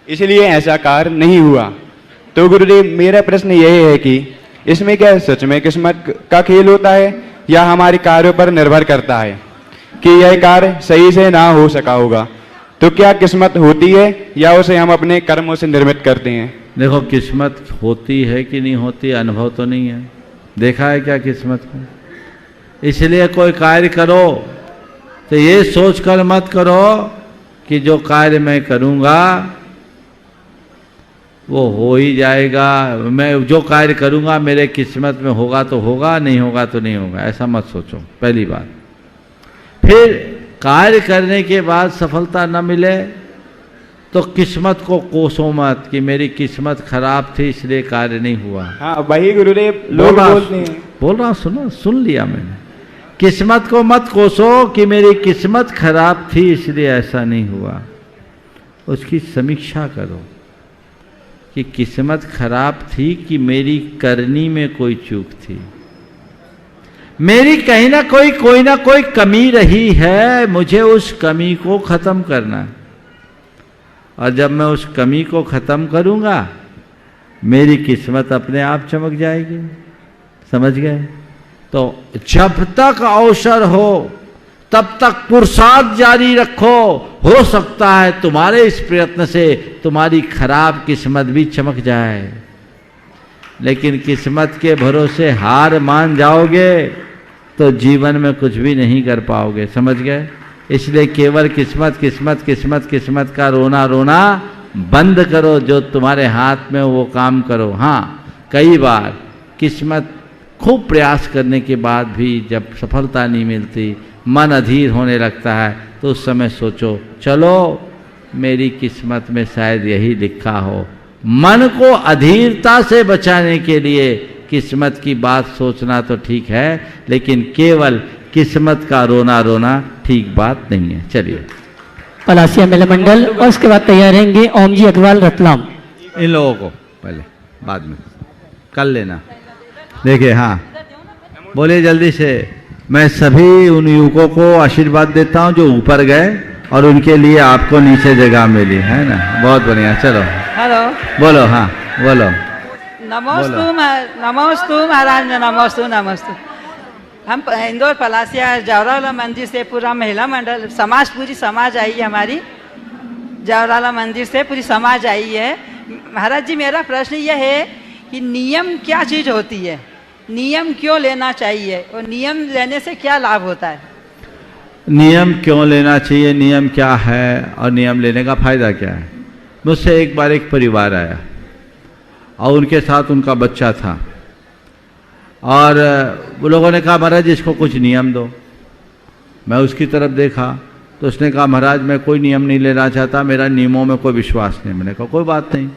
इसलिए ऐसा कार्य नहीं हुआ। तो गुरुदेव, मेरा प्रश्न यह है कि इसमें क्या सच में किस्मत का खेल होता है या हमारे कार्यों पर निर्भर करता है कि यह कार्य सही से ना हो सका होगा? तो क्या किस्मत होती है या उसे हम अपने कर्मों से निर्मित करते हैं? देखो, किस्मत होती है कि नहीं होती, अनुभव तो नहीं है। देखा है क्या किस्मत को? इसलिए कोई कार्य करो तो ये सोचकर मत करो कि जो कार्य मैं करूँगा वो हो ही जाएगा, मैं जो कार्य करूँगा मेरे किस्मत में होगा तो होगा, नहीं होगा तो नहीं होगा, ऐसा मत सोचो। पहली बात। फिर कार्य करने के बाद सफलता न मिले तो किस्मत को कोसो मत कि मेरी किस्मत खराब थी इसलिए कार्य नहीं हुआ। हाँ, वही गुरुदेव लोग बोलते हैं। बोल रहा हूँ, सुनो, सुन लिया मैंने। किस्मत को मत कोसो कि मेरी किस्मत खराब थी इसलिए ऐसा नहीं हुआ। उसकी समीक्षा करो कि किस्मत खराब थी कि मेरी करनी में कोई चूक थी, मेरी कहीं ना कोई कमी रही है, मुझे उस कमी को खत्म करना है। और जब मैं उस कमी को ख़त्म करूँगा मेरी किस्मत अपने आप चमक जाएगी। समझ गए? तो जब तक अवसर हो तब तक पुरुषार्थ जारी रखो। हो सकता है तुम्हारे इस प्रयत्न से तुम्हारी खराब किस्मत भी चमक जाए, लेकिन किस्मत के भरोसे हार मान जाओगे तो जीवन में कुछ भी नहीं कर पाओगे। समझ गए? इसलिए केवल किस्मत किस्मत किस्मत किस्मत का रोना रोना बंद करो, जो तुम्हारे हाथ में वो काम करो। हाँ, कई बार किस्मत खूब प्रयास करने के बाद भी जब सफलता नहीं मिलती, मन अधीर होने लगता है, तो उस समय सोचो चलो मेरी किस्मत में शायद यही लिखा हो। मन को अधीरता से बचाने के लिए किस्मत की बात सोचना तो ठीक है, लेकिन केवल किस्मत का रोना रोना ठीक बात नहीं है। चलिए पलासिया मेला मंडल और उसके बाद तैयार रहेंगे ओम जी अग्रवाल रतलाम। इन लोगों को पहले बाद में कर लेना। देखिए, हाँ बोलिए जल्दी से। मैं सभी उन युवकों को आशीर्वाद देता हूँ जो ऊपर गए और उनके लिए आपको नीचे जगह मिली है ना। बहुत बढ़िया। चलो हेलो, बोलो। हाँ बोलो। नमोस्तु महाराज, नमोस्तु नमोस्तु। हम इंदौर पलासिया जवाहरलाल मंदिर से पूरा महिला मंडल समाज, पूरी समाज आई है हमारी। जवाहरलाल मंदिर से पूरी समाज आई है। महाराज जी, मेरा प्रश्न यह है कि नियम क्या चीज़ होती है, नियम क्यों लेना चाहिए और नियम लेने से क्या लाभ होता है? नियम क्यों लेना चाहिए, नियम क्या है और नियम लेने का फायदा क्या है? मुझसे एक बार एक परिवार आया और उनके साथ उनका बच्चा था और वो लोगों ने कहा महाराज इसको कुछ नियम दो। मैं उसकी तरफ देखा तो उसने कहा महाराज मैं कोई नियम नहीं लेना चाहता, मेरा नियमों में कोई विश्वास नहीं। मैंने कहा कोई बात नहीं,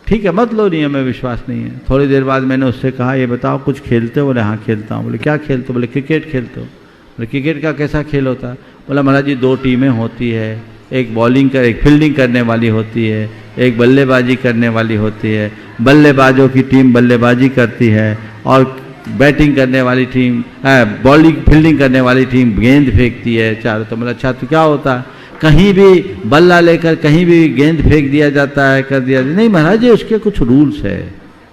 ठीक है मत लो, नियम में विश्वास नहीं है। थोड़ी देर बाद मैंने उससे कहा ये बताओ कुछ खेलते हो? बोले हाँ खेलता हूँ। बोले क्या खेलते हो? बोले क्रिकेट खेलते हो। बोले क्रिकेट का कैसा खेल होता है? बोला महाराज जी 2 टीमें होती है, एक बॉलिंग कर एक फील्डिंग करने वाली होती है, एक बल्लेबाजी करने वाली होती है। बल्लेबाजों की टीम बल्लेबाजी करती है और बैटिंग करने वाली टीम बॉलिंग फील्डिंग करने वाली टीम गेंद फेंकती है चारों। तो मतलब अच्छा तो क्या होता है, कहीं भी बल्ला लेकर कहीं भी गेंद फेंक दिया जाता है, कर दिया जाता है? नहीं महाराज जी उसके कुछ रूल्स है।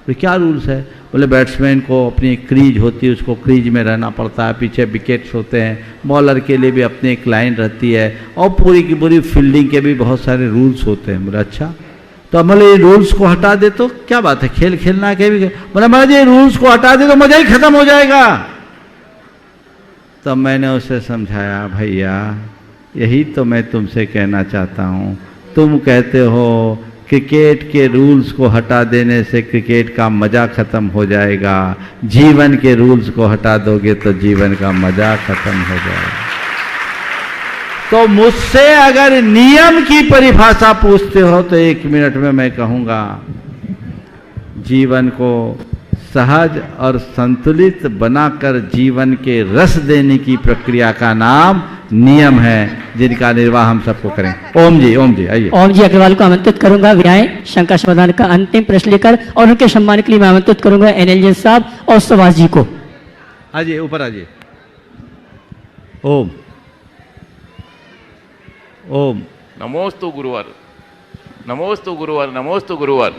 तो क्या रूल्स है? बोले बैट्समैन को अपनी क्रीज होती है, उसको क्रीज में रहना पड़ता है, पीछे विकेट्स होते हैं, बॉलर के लिए भी अपनी एक लाइन रहती है और पूरी की पूरी फील्डिंग के भी बहुत सारे रूल्स होते हैं। बोले अच्छा, तो अब मतलब ये रूल्स को हटा दे तो क्या बात है, खेल खेलना के भी। बोला महाराज ये रूल्स को हटा दे तो मजा ही खत्म हो जाएगा। तब मैंने उसे समझाया भैया यही तो मैं तुमसे कहना चाहता हूँ। तुम कहते हो क्रिकेट के रूल्स को हटा देने से क्रिकेट का मज़ा ख़त्म हो जाएगा, जीवन के रूल्स को हटा दोगे तो जीवन का मज़ा ख़त्म हो जाएगा। तो मुझसे अगर नियम की परिभाषा पूछते हो तो 1 मिनट में मैं कहूँगा जीवन को सहज और संतुलित बनाकर जीवन के रस देने की प्रक्रिया का नाम नियम है, जिनका निर्वाह हम सबको करें। ओम जी आइए। ओम जी अग्रवाल को आमंत्रित करूंगा व्याय शंका समाधान का अंतिम प्रश्न लेकर, और उनके सम्मान के लिए मैं आमंत्रित करूंगा एनएलजे साहब और सुभाष जी को। आइए ऊपर आइए। ओम नमोस्तु गुरुवर, नमोस्तु गुरुवर, नमोस्तु गुरुवर।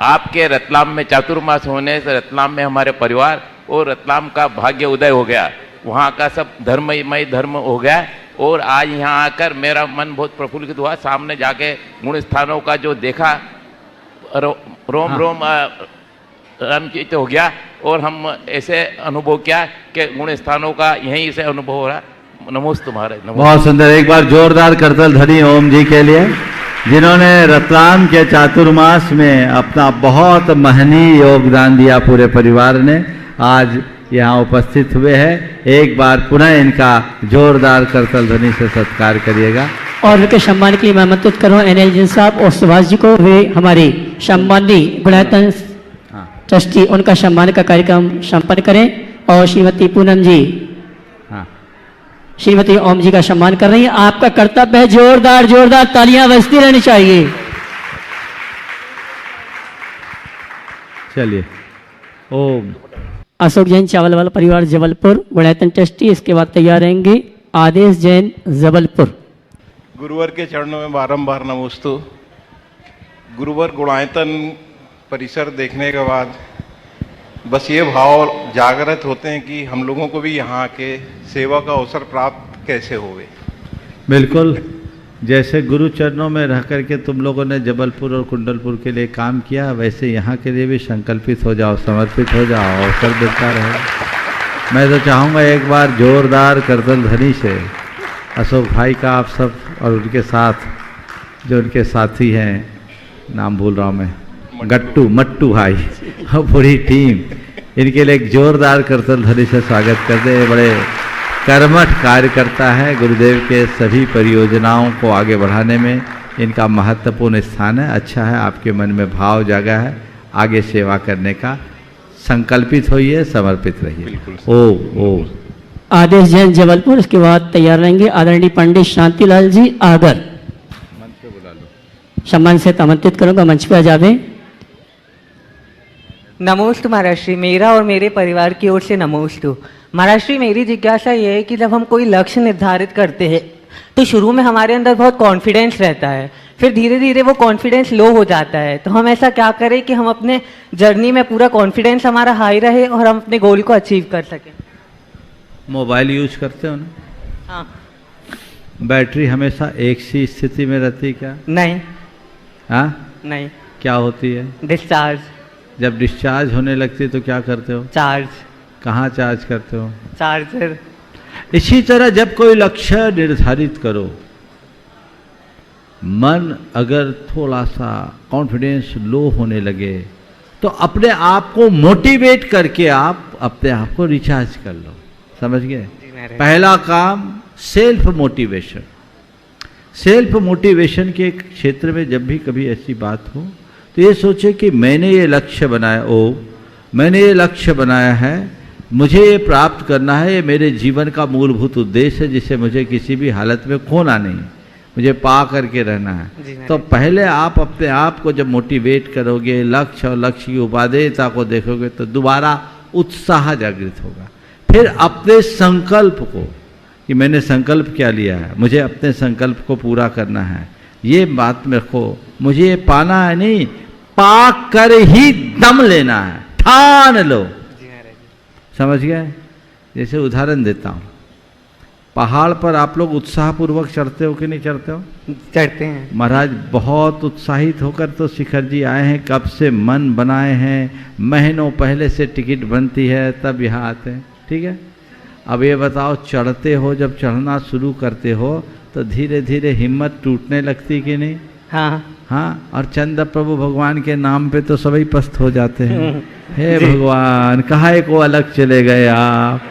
आपके रतलाम में चातुर्मास होने से रतलाम में हमारे परिवार और रतलाम का भाग्य उदय हो गया, वहाँ का सब धर्ममय धर्म हो गया। और आज यहाँ आकर मेरा मन बहुत प्रफुल्लित हुआ। सामने जाके गुण स्थानों का जो देखा रोम रोम रामचित हो गया और हम ऐसे अनुभव किया कि गुण स्थानों का यहीं से अनुभव हो रहा। नमोस्तु महाराज। बहुत सुंदर, एक बार जोरदार करतल ध्वनि ओम जी के लिए, जिन्होंने रतलाम के चातुर्मास में अपना बहुत महनीय योगदान दिया। पूरे परिवार ने आज यहाँ उपस्थित हुए हैं। एक बार पुनः इनका जोरदार करतल ध्वनि से सत्कार करिएगा। और उनके सम्मान के लिए मैं आमंत्रित करूँ एनएलजे साहब और सुभाष जी को। वे हमारे सम्मानी गुणायतन ट्रस्टी, उनका सम्मान का कार्यक्रम संपन्न करें। और श्रीमती पूनम जी श्रीमती ओम जी का सम्मान कर रही है। आपका कर्तव्य है जोरदार जोरदार तालियां बजती रहनी चाहिए। चलिए ओम। अशोक जैन चावल वाला परिवार जबलपुर गुणायतन ट्रस्टी, इसके बाद तैयार रहेंगे आदेश जैन जबलपुर। गुरुवर के चरणों में बारंबार नमोस्तु। गुरुवर गुणायतन परिसर देखने के बाद बस ये भाव जागृत होते हैं कि हम लोगों को भी यहाँ के सेवा का अवसर प्राप्त कैसे होवे। बिल्कुल, जैसे गुरु चरणों में रह करके तुम लोगों ने जबलपुर और कुंडलपुर के लिए काम किया, वैसे यहाँ के लिए भी संकल्पित हो जाओ, समर्पित हो जाओ, अवसर मिलता रहे। मैं तो चाहूँगा एक बार जोरदार करतल ध्वनि से अशोक भाई का आप सब और उनके साथ जो उनके साथी हैं, नाम भूल रहा हूँ मैं, मट्टू भाई और पूरी टीम, इनके लिए एक जोरदार करतल ध्वनि से स्वागत कर दे। बड़े कर्मठ कार्य करता है। गुरुदेव के सभी परियोजनाओं को आगे बढ़ाने में इनका महत्वपूर्ण स्थान है। अच्छा है, आपके मन में भाव जागा है, आगे सेवा करने का संकल्पित होइए, समर्पित रहिए। ओ आदेश जैन जबलपुर, इसके बाद तैयार रहेंगे आदरणीय पंडित शांतिलाल जी आगर। मंच पे बुला लो। सम्मान से आमंत्रित करूंगा, मंच पे आ जावे। नमोस्तु महाराष्ट्री, मेरा और मेरे परिवार की ओर से नमोस्तु। महाराष्ट्री, मेरी जिज्ञासा ये है कि जब हम कोई लक्ष्य निर्धारित करते हैं तो शुरू में हमारे अंदर बहुत कॉन्फिडेंस रहता है, फिर धीरे धीरे वो कॉन्फिडेंस लो हो जाता है, तो हम ऐसा क्या करें कि हम अपने जर्नी में पूरा कॉन्फिडेंस हमारा हाई रहे और हम अपने गोल को अचीव कर सकें। मोबाइल यूज करते हो ना? हाँ। बैटरी हमेशा एक सी स्थिति में रहती है क्या? नहीं। हाँ? नहीं। क्या होती है? डिस्चार्ज। जब डिस्चार्ज होने लगती है तो क्या करते हो? चार्ज। कहाँ चार्ज करते हो? चार्जर। इसी तरह जब कोई लक्ष्य निर्धारित करो, मन अगर थोड़ा सा कॉन्फिडेंस लो होने लगे तो अपने आप को मोटिवेट करके आप अपने आप को रिचार्ज कर लो। समझ गए? पहला काम सेल्फ मोटिवेशन। सेल्फ मोटिवेशन के क्षेत्र में जब भी कभी ऐसी बात हो तो ये सोचे कि मैंने ये लक्ष्य बनाया, मैंने ये लक्ष्य बनाया है, मुझे ये प्राप्त करना है, ये मेरे जीवन का मूलभूत उद्देश्य है जिसे मुझे किसी भी हालत में खोना नहीं, मुझे पा करके रहना है। तो पहले आप अपने आप को जब मोटिवेट करोगे, लक्ष्य और लक्ष्य की उपादेयता को देखोगे तो दोबारा उत्साह जागृत होगा। फिर अपने संकल्प को, कि मैंने संकल्प क्या लिया है, मुझे अपने संकल्प को पूरा करना है, ये बात में रखो, मुझे ये पाना है नहीं, पा कर ही दम लेना है, ठान लो। समझ गए? जैसे उदाहरण देता हूँ, पहाड़ पर आप लोग उत्साहपूर्वक चढ़ते हो कि नहीं चढ़ते हो? चढ़ते हैं। महाराज बहुत उत्साहित होकर तो शिखर जी आए हैं, कब से मन बनाए हैं, महीनों पहले से टिकट बनती है तब यहाँ आते हैं। ठीक है, अब ये बताओ, चढ़ते हो, जब चढ़ना शुरू करते हो तो धीरे धीरे हिम्मत टूटने लगती कि नहीं? हाँ। हाँ, और चंद प्रभु भगवान के नाम पे तो सभी पस्त हो जाते हैं। हे भगवान, काहे को अलग चले गए आप,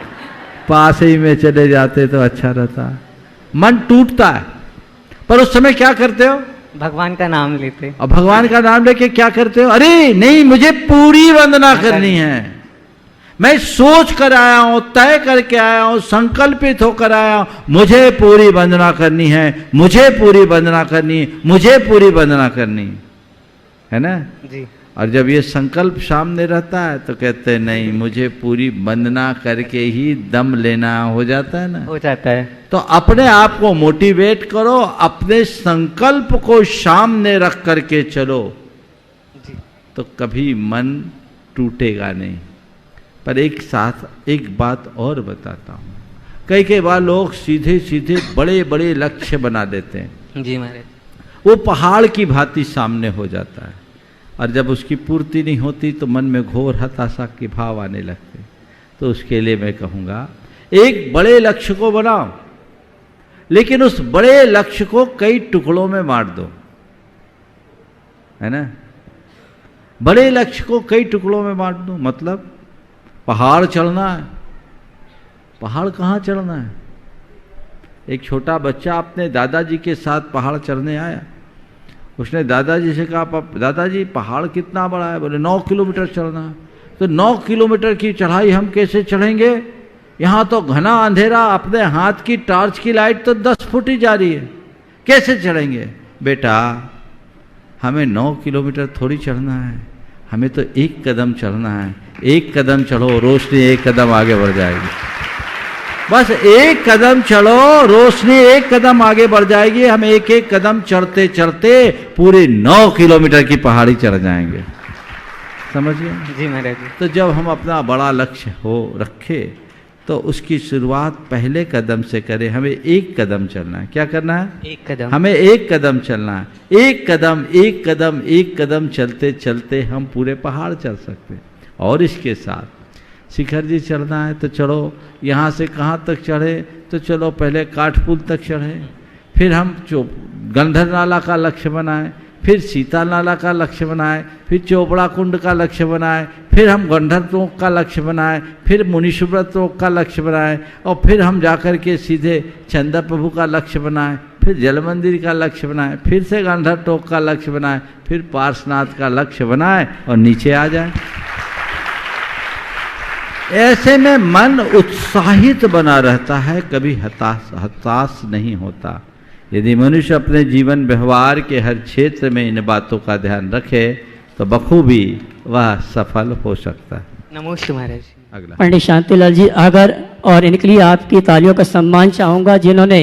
पास ही में चले जाते तो अच्छा रहता। मन टूटता है, पर उस समय क्या करते हो? भगवान का नाम लेते। और भगवान का नाम लेके क्या करते हो? अरे नहीं, मुझे पूरी वंदना करनी है, मैं सोच कर आया हूं, तय करके आया हूं, संकल्पित होकर आया हूं, मुझे पूरी वंदना करनी है, मुझे पूरी वंदना करनी है, मुझे पूरी वंदना करनी है ना जी। और जब ये संकल्प सामने रहता है तो कहते हैं नहीं, मुझे पूरी वंदना करके ही दम लेना, हो जाता है ना? हो जाता है। तो अपने आप को मोटिवेट करो, अपने संकल्प को सामने रख करके चलो जी। तो कभी मन टूटेगा नहीं। पर एक साथ एक बात और बताता हूँ, कई बार लोग सीधे सीधे बड़े बड़े लक्ष्य बना देते हैं जी महाराज, वो पहाड़ की भांति सामने हो जाता है और जब उसकी पूर्ति नहीं होती तो मन में घोर हताशा के भाव आने लगते। तो उसके लिए मैं कहूँगा, एक बड़े लक्ष्य को बनाओ, लेकिन उस बड़े लक्ष्य को कई टुकड़ों में बांट दो, है ना? बड़े लक्ष्य को कई टुकड़ों में बांट दो, मतलब पहाड़ चढ़ना है। पहाड़ कहाँ चढ़ना है? एक छोटा बच्चा अपने दादाजी के साथ पहाड़ चढ़ने आया, उसने दादाजी से कहा, दादाजी पहाड़ कितना बड़ा है? बोले 9 किलोमीटर चढ़ना है। तो 9 किलोमीटर की चढ़ाई हम कैसे चढ़ेंगे? यहाँ तो घना अंधेरा, अपने हाथ की टॉर्च की लाइट तो 10 फुट ही जा रही है, कैसे चढ़ेंगे? बेटा, हमें 9 किलोमीटर थोड़ी चढ़ना है, हमें तो एक कदम चढ़ना है। एक कदम चढ़ो, रोशनी एक कदम आगे बढ़ जाएगी। बस एक कदम चलो, रोशनी एक कदम आगे बढ़ जाएगी। हम एक एक कदम चढ़ते चढ़ते पूरे 9 किलोमीटर की पहाड़ी चढ़ जाएंगे। समझिए जी महाराज जी। तो जब हम अपना बड़ा लक्ष्य हो रखे तो उसकी शुरुआत पहले कदम से करें। हमें एक कदम चलना है। क्या करना है? एक कदम। हमें एक कदम चलना है। एक कदम एक कदम एक कदम चलते चलते हम पूरे पहाड़ चल सकते हैं। और इसके साथ शिखर जी चढ़ना है तो चलो, यहाँ से कहाँ तक चढ़े तो चलो पहले काठपुल तक चढ़े, फिर हम गंधर नाला का लक्ष्य बनाए, फिर सीता नाला का लक्ष्य बनाए, फिर चोपड़ा कुंड का लक्ष्य बनाए, फिर हम गंधर तोक का लक्ष्य बनाए, फिर मुनीश्वर तोक का लक्ष्य बनाए, और फिर हम जाकर के सीधे चंदा प्रभु का लक्ष्य बनाए, फिर जल मंदिर का लक्ष्य बनाए, फिर से गंधर टोक का लक्ष्य बनाए, फिर पार्श्वनाथ का लक्ष्य बनाए और नीचे आ जाए। ऐसे में मन उत्साहित बना रहता है, कभी हताश नहीं होता। यदि मनुष्य अपने जीवन व्यवहार के हर क्षेत्र में इन बातों का ध्यान रखे तो बखूबी वह सफल हो सकता है। नमस्ते महाराज। अगला पंडित शांतिलाल जी अगर, और इनके लिए आपकी तालियों का सम्मान चाहूँगा, जिन्होंने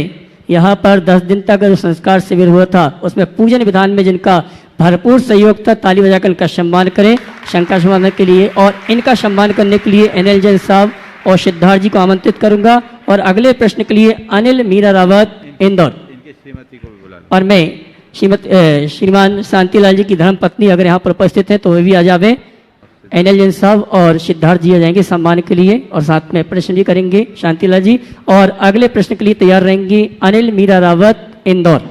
यहाँ पर 10 दिन तक जो संस्कार शिविर हुआ था उसमें पूजन विधान में जिनका भरपूर सहयोग था, ताली बजाकर इनका सम्मान करें शंकर समाधान के लिए। और इनका सम्मान करने के लिए अनिल जैन साहब और सिद्धार्थ जी को आमंत्रित करूंगा। और अगले प्रश्न के लिए अनिल मीरा रावत इंदौर, श्रीमती को भी बुला लो। और मैं श्रीमान शांतिलाल जी की धर्म पत्नी अगर यहाँ पर उपस्थित है तो वे भी आ जावे। अनिल जैन साहब और सिद्धार्थ जी आ जाएंगे सम्मान के लिए, और साथ में प्रश्न भी करेंगे शांतिलाल जी। और अगले प्रश्न के लिए तैयार रहेंगी अनिल मीरा रावत इंदौर।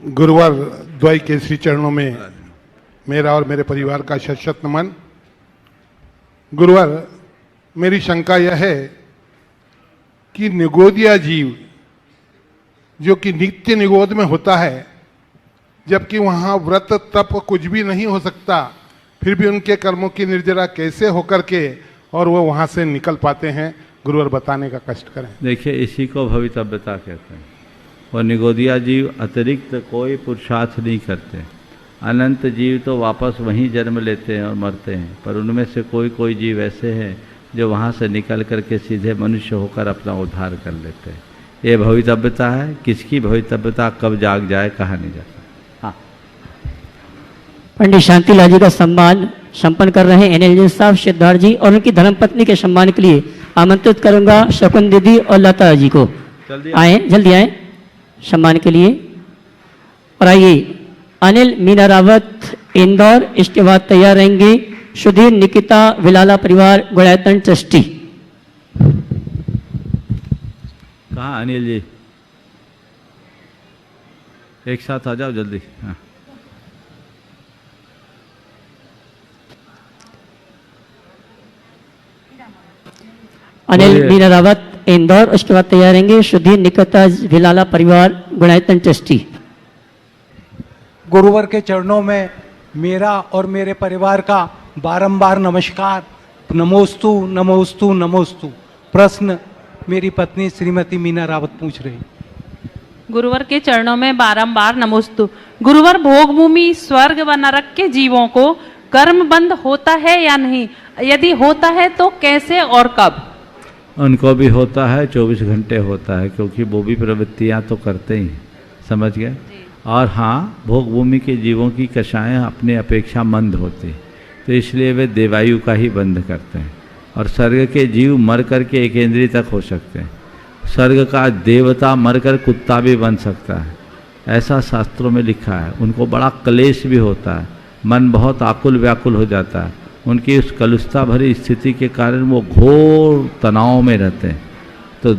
गुरुवार द्वय के श्री चरणों में मेरा और मेरे परिवार का शत शत नमन। गुरुवार, मेरी शंका यह है कि निगोदिया जीव जो कि नित्य निगोद में होता है, जबकि वहाँ व्रत तप कुछ भी नहीं हो सकता, फिर भी उनके कर्मों की निर्जरा कैसे होकर के और वो वहाँ से निकल पाते हैं? गुरुवार बताने का कष्ट करें। देखिए, इसी को भवितव्यता कहते हैं। और निगोदिया जीव अतिरिक्त कोई पुरुषार्थ नहीं करते। अनंत जीव तो वापस वहीं जन्म लेते हैं और मरते हैं, पर उनमें से कोई कोई जीव ऐसे हैं जो वहाँ से निकल करके सीधे मनुष्य होकर अपना उद्धार कर लेते हैं। ये भवितव्यता है। किसकी भवितव्यता कब जाग जाए कहा नहीं जाता। हाँ, पंडित शांतिलाल जी का सम्मान संपन्न कर रहे हैं अनिल जैन साहब, सिद्धार्थ जी, और उनकी धर्मपत्नी के सम्मान के लिए आमंत्रित करूंगा शकुन दीदी और लता जी को। आए, जल्दी आए सम्मान के लिए। और आइए अनिल मीना रावत इंदौर, इसके बाद तैयार रहेंगे सुधीर निकिता विलाला परिवार गुड़ायतन ट्रस्टी। कहाँ अनिल जी? एक साथ आ जाओ जल्दी। हाँ, अनिल मीना रावत इंदौर, उसके बाद तैयार रहेंगे सुधीर निकिता विलाला परिवार गुड़ायतन ट्रस्टी। गुरुवर के चरणों में मेरा और मेरे परिवार का बारंबार नमस्कार। नमोस्तु नमोस्तु नमोस्तु। प्रश्न मेरी पत्नी श्रीमती मीना रावत पूछ रही। गुरुवर के चरणों में बारंबार नमोस्तु। गुरुवर, भोग भूमि स्वर्ग व नरक के जीवों को कर्म बंद होता है या नहीं? यदि होता है तो कैसे और कब? उनको भी होता है, 24 घंटे होता है, क्योंकि वो भी प्रवृत्तियाँ तो करते ही हैं। समझ गए? और हाँ, भोग भूमि के जीवों की कषाएँ अपने अपेक्षा मंद होती, तो इसलिए वे देवायु का ही बंद करते हैं। और स्वर्ग के जीव मर कर के एक इंद्रिय तक हो सकते हैं। स्वर्ग का देवता मरकर कुत्ता भी बन सकता है, ऐसा शास्त्रों में लिखा है। उनको बड़ा क्लेश भी होता है, मन बहुत आकुल व्याकुल हो जाता है। उनकी उस कलुषता भरी स्थिति के कारण वो घोर तनाव में रहते हैं। तो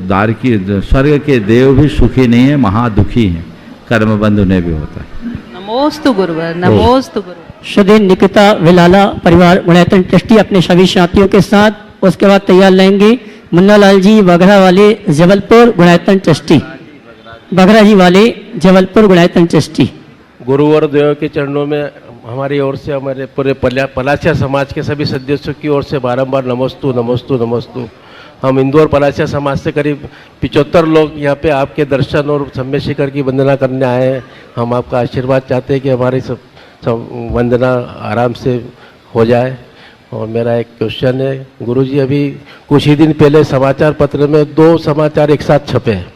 स्वर्ग के देव भी सुखी नहीं है, महादुखी हैं। कर्मबंध उन्हें भी होता है। नमोस्तु गुरुवर, नमोस्तु गुरुवर। सुधीर निकिता विलाला परिवार गुड़ायतन ट्रस्टी अपने सभी साथियों के साथ। उसके बाद तैयार रहेंगे मुन्ना लाल जी बघरा वाले जबलपुर गुड़ायतन ट्रस्टी। बघरा जी वाले जबलपुर गुड़ायतन ट्रस्टी। गुरुवर देव के चरणों में हमारी ओर से, हमारे पूरे पलाशिया समाज के सभी सदस्यों की ओर से बारंबार नमोस्तु नमोस्तु नमोस्तु। हम इंदौर पलाशिया समाज से करीब 75 लोग यहाँ पे आपके दर्शन और सम्य शिखर की वंदना करने आए हैं। हम आपका आशीर्वाद चाहते हैं कि हमारी सब वंदना आराम से हो जाए। और मेरा एक क्वेश्चन है गुरुजी, अभी कुछ ही दिन पहले समाचार पत्र में 2 समाचार एक साथ छपे हैं।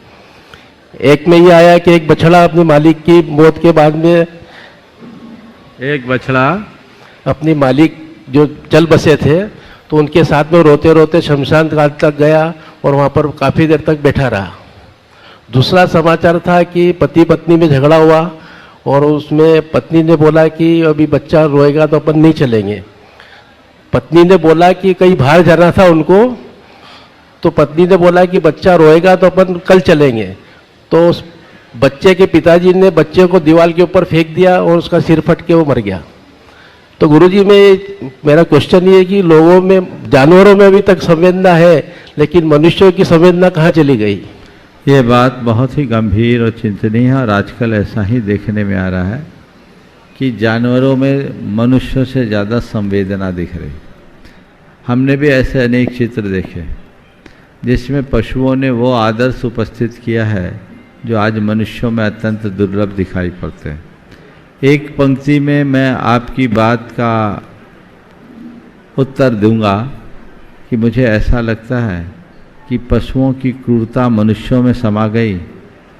एक में ये आया कि एक बछड़ा अपने मालिक की मौत के बाद में, एक बछड़ा अपनी मालिक जो चल बसे थे तो उनके साथ में रोते रोते शमशान घाट तक गया और वहाँ पर काफ़ी देर तक बैठा रहा। दूसरा समाचार था कि पति पत्नी में झगड़ा हुआ और उसमें पत्नी ने बोला कि अभी बच्चा रोएगा तो अपन नहीं चलेंगे। पत्नी ने बोला कि कहीं बाहर जाना था उनको, तो पत्नी ने बोला कि बच्चा रोएगा तो अपन कल चलेंगे। तो उस बच्चे के पिताजी ने बच्चे को दीवार के ऊपर फेंक दिया और उसका सिर फट के वो मर गया। तो गुरुजी, मेरा क्वेश्चन ये है कि लोगों में, जानवरों में अभी तक संवेदना है, लेकिन मनुष्यों की संवेदना कहाँ चली गई? ये बात बहुत ही गंभीर और चिंतनीय है और आजकल ऐसा ही देखने में आ रहा है कि जानवरों में मनुष्यों से ज़्यादा संवेदना दिख रही। हमने भी ऐसे अनेक चित्र देखे जिसमें पशुओं ने वो आदर्श उपस्थित किया है जो आज मनुष्यों में अत्यंत दुर्लभ दिखाई पड़ते हैं। एक पंक्ति में मैं आपकी बात का उत्तर दूंगा कि मुझे ऐसा लगता है कि पशुओं की क्रूरता मनुष्यों में समा गई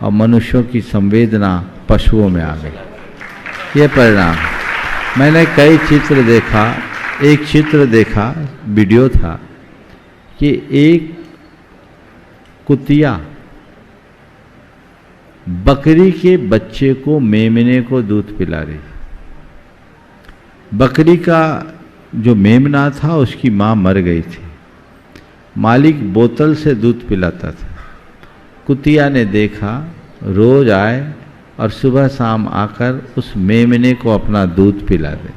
और मनुष्यों की संवेदना पशुओं में आ गई। ये परिणाम, मैंने कई चित्र देखा, एक चित्र देखा, वीडियो था कि एक कुतिया बकरी के बच्चे को, मेमने को दूध पिला रही। बकरी का जो मेमना था उसकी माँ मर गई थी। मालिक बोतल से दूध पिलाता था। कुतिया ने देखा, रोज आए और सुबह शाम आकर उस मेमने को अपना दूध पिला दे।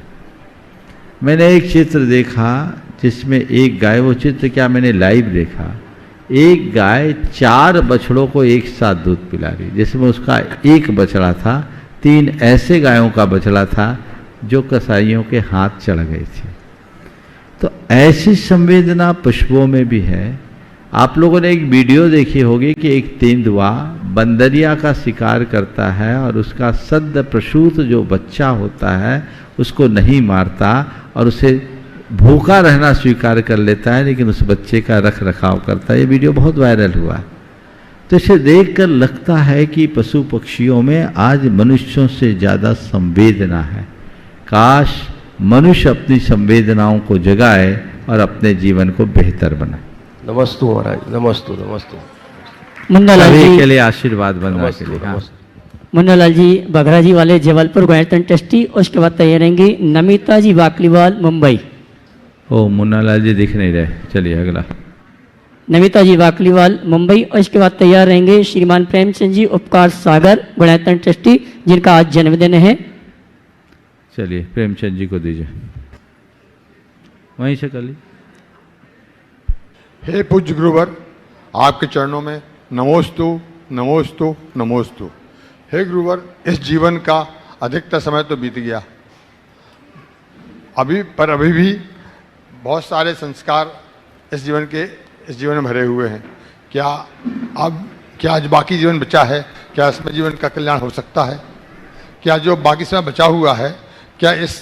मैंने एक चित्र देखा जिसमें एक गाय, वो चित्र क्या मैंने लाइव देखा, एक गाय 4 बछड़ों को एक साथ दूध पिला रही, जिसमें उसका एक बछड़ा था, 3 ऐसे गायों का बछड़ा था जो कसाईयों के हाथ चढ़ गई थी। तो ऐसी संवेदना पशुओं में भी है। आप लोगों ने एक वीडियो देखी होगी कि एक तेंदुआ बंदरिया का शिकार करता है और उसका सद्य प्रसूत जो बच्चा होता है उसको नहीं मारता और उसे भूखा रहना स्वीकार कर लेता है, लेकिन उस बच्चे का रख रखाव करता है। ये वीडियो बहुत वायरल हुआ। तो इसे देखकर लगता है कि पशु पक्षियों में आज मनुष्यों से ज़्यादा संवेदना है। काश मनुष्य अपनी संवेदनाओं को जगाए और अपने जीवन को बेहतर बनाए। नमस्तु महाराज, नमस्तु नमस्तु। मुन्नालाल जी के लिए आशीर्वाद बनना के लिए। हाँ। मुन्नालाल जी बघरा जी वाले जबलपुर गोयतन ट्रस्टी, उसके बाद तैयार रहेंगी नमिता जी बाकलीवाल मुंबई। ओ मुन्नालाल जी दिख नहीं रहे, चलिए अगला। नमिता जी बाकलीवाल मुंबई, और इसके बाद तैयार रहेंगे श्रीमान प्रेमचंद जी उपकार सागर गोयतन ट्रस्टी, जिनका आज जन्मदिन है। चलिए प्रेमचंद जी को दीजिए, वहीं से कर ली। हे पूज्य गुरुवर, आपके चरणों में नमोस्तु नमोस्तु नमोस्तु। हे गुरुवर, इस जीवन का अधिकतर समय तो बीत गया, अभी भी बहुत सारे संस्कार इस जीवन में भरे हुए हैं। क्या आज बाकी जीवन बचा है? क्या इसमें जीवन का कल्याण हो सकता है? क्या जो बाकी समय बचा हुआ है, क्या इस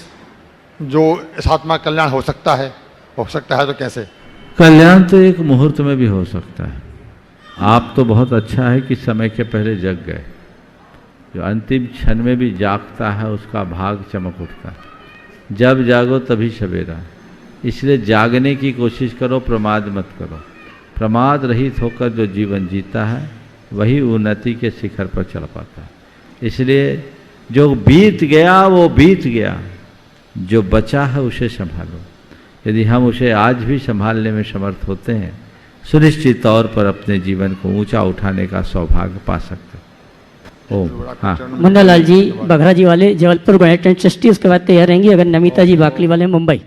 आत्मा का कल्याण हो सकता है? हो सकता है तो कैसे? कल्याण तो एक मुहूर्त में भी हो सकता है। आप तो बहुत अच्छा है कि समय के पहले जग गए। जो अंतिम क्षण में भी जागता है उसका भाग चमक उठता है। जब जागो तभी सवेरा। इसलिए जागने की कोशिश करो, प्रमाद मत करो। प्रमाद रहित होकर जो जीवन जीता है वही उन्नति के शिखर पर चढ़ पाता है। इसलिए जो बीत गया वो बीत गया, जो बचा है उसे संभालो। यदि हम उसे आज भी संभालने में समर्थ होते हैं, सुनिश्चित तौर पर अपने जीवन को ऊंचा उठाने का सौभाग्य पा सकते हैं। ओम। हाँ, मुन्नालाल जी बघरा जी वाले जबलपुर गोयतन ट्रस्टी, उसके बाद तैयार रहेंगी अगर नमिता जी बाकली वाले मुंबई।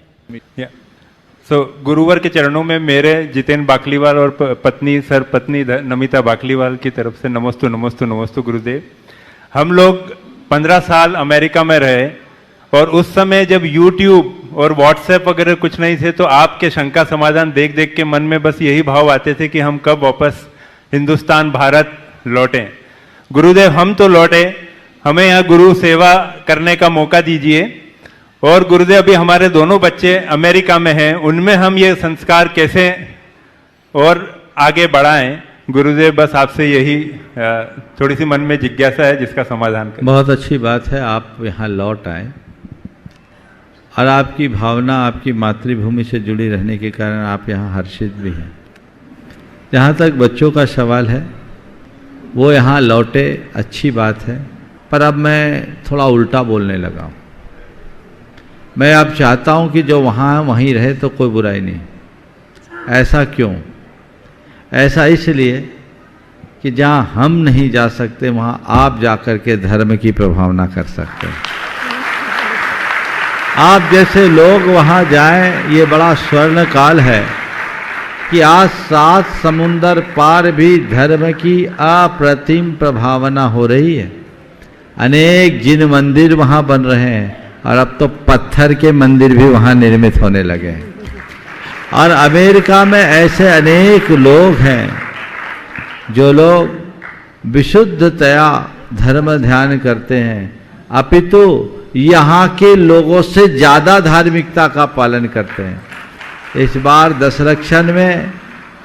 गुरुवर के चरणों में मेरे जितेन बाकलीवाल और पत्नी पत्नी नमिता बाकलीवाल की तरफ से नमस्तु नमस्तु नमस्तु गुरुदेव। हम लोग 15 साल अमेरिका में रहे और उस समय जब YouTube और WhatsApp वगैरह कुछ नहीं थे तो आपके शंका समाधान देख देख के मन में बस यही भाव आते थे कि हम कब वापस हिंदुस्तान भारत लौटें। गुरुदेव हम तो लौटे, हमें यहाँ गुरु सेवा करने का मौका दीजिए और गुरुदेव अभी हमारे दोनों बच्चे अमेरिका में हैं, उनमें हम ये संस्कार कैसे और आगे बढ़ाएं? गुरुदेव बस आपसे यही थोड़ी सी मन में जिज्ञासा है जिसका समाधान करें। बहुत अच्छी बात है आप यहाँ लौट आए और आपकी भावना आपकी मातृभूमि से जुड़ी रहने के कारण आप यहाँ हर्षित भी हैं। जहाँ तक बच्चों का सवाल है वो यहाँ लौटे, अच्छी बात है, पर अब मैं थोड़ा उल्टा बोलने लगा हूँ। मैं अब चाहता हूँ कि जो वहाँ वहीं रहे तो कोई बुराई नहीं। ऐसा क्यों? ऐसा इसलिए कि जहाँ हम नहीं जा सकते वहाँ आप जाकर के धर्म की प्रभावना कर सकते हैं। आप जैसे लोग वहाँ जाएं, ये बड़ा स्वर्ण काल है कि आज 7 समुंदर पार भी धर्म की अप्रतिम प्रभावना हो रही है। अनेक जिन मंदिर वहाँ बन रहे हैं और अब तो पत्थर के मंदिर भी वहाँ निर्मित होने लगे हैं। और अमेरिका में ऐसे अनेक लोग हैं जो लोग विशुद्धतया धर्म ध्यान करते हैं, अपितु यहाँ के लोगों से ज़्यादा धार्मिकता का पालन करते हैं। इस बार दशरक्षण में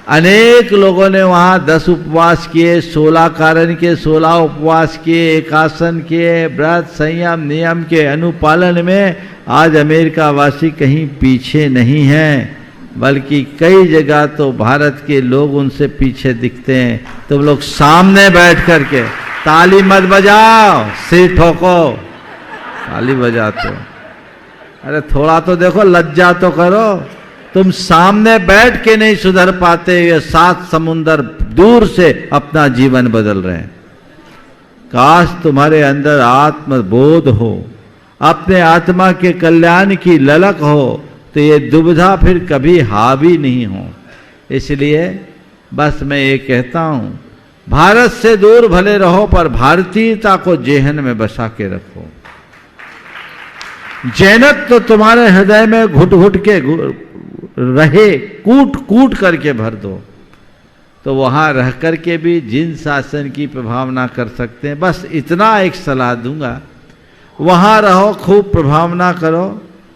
अनेक लोगों ने वहाँ 10 उपवास किए, 16 कारण के 16 उपवास किए, एकासन किए, व्रत संयम नियम के अनुपालन में आज अमेरिका वासी कहीं पीछे नहीं हैं, बल्कि कई जगह तो भारत के लोग उनसे पीछे दिखते हैं। तुम लोग सामने बैठ करके ताली मत बजाओ, सिर ठोको, ताली बजाते हो। अरे थोड़ा तो देखो, लज्जा तो करो। तुम सामने बैठ के नहीं सुधर पाते, ये 7 समुंदर दूर से अपना जीवन बदल रहे हैं। काश तुम्हारे अंदर आत्मबोध हो, अपने आत्मा के कल्याण की ललक हो, तो ये दुविधा फिर कभी हावी नहीं हो। इसलिए बस मैं ये कहता हूँ, भारत से दूर भले रहो पर भारतीयता को जेहन में बसा के रखो। जैनत तो तुम्हारे हृदय में घुट घुट के रहे, कूट कूट करके भर दो, तो वहाँ रह करके भी जिन शासन की प्रभावना कर सकते हैं। बस इतना एक सलाह दूंगा, वहाँ रहो, खूब प्रभावना करो,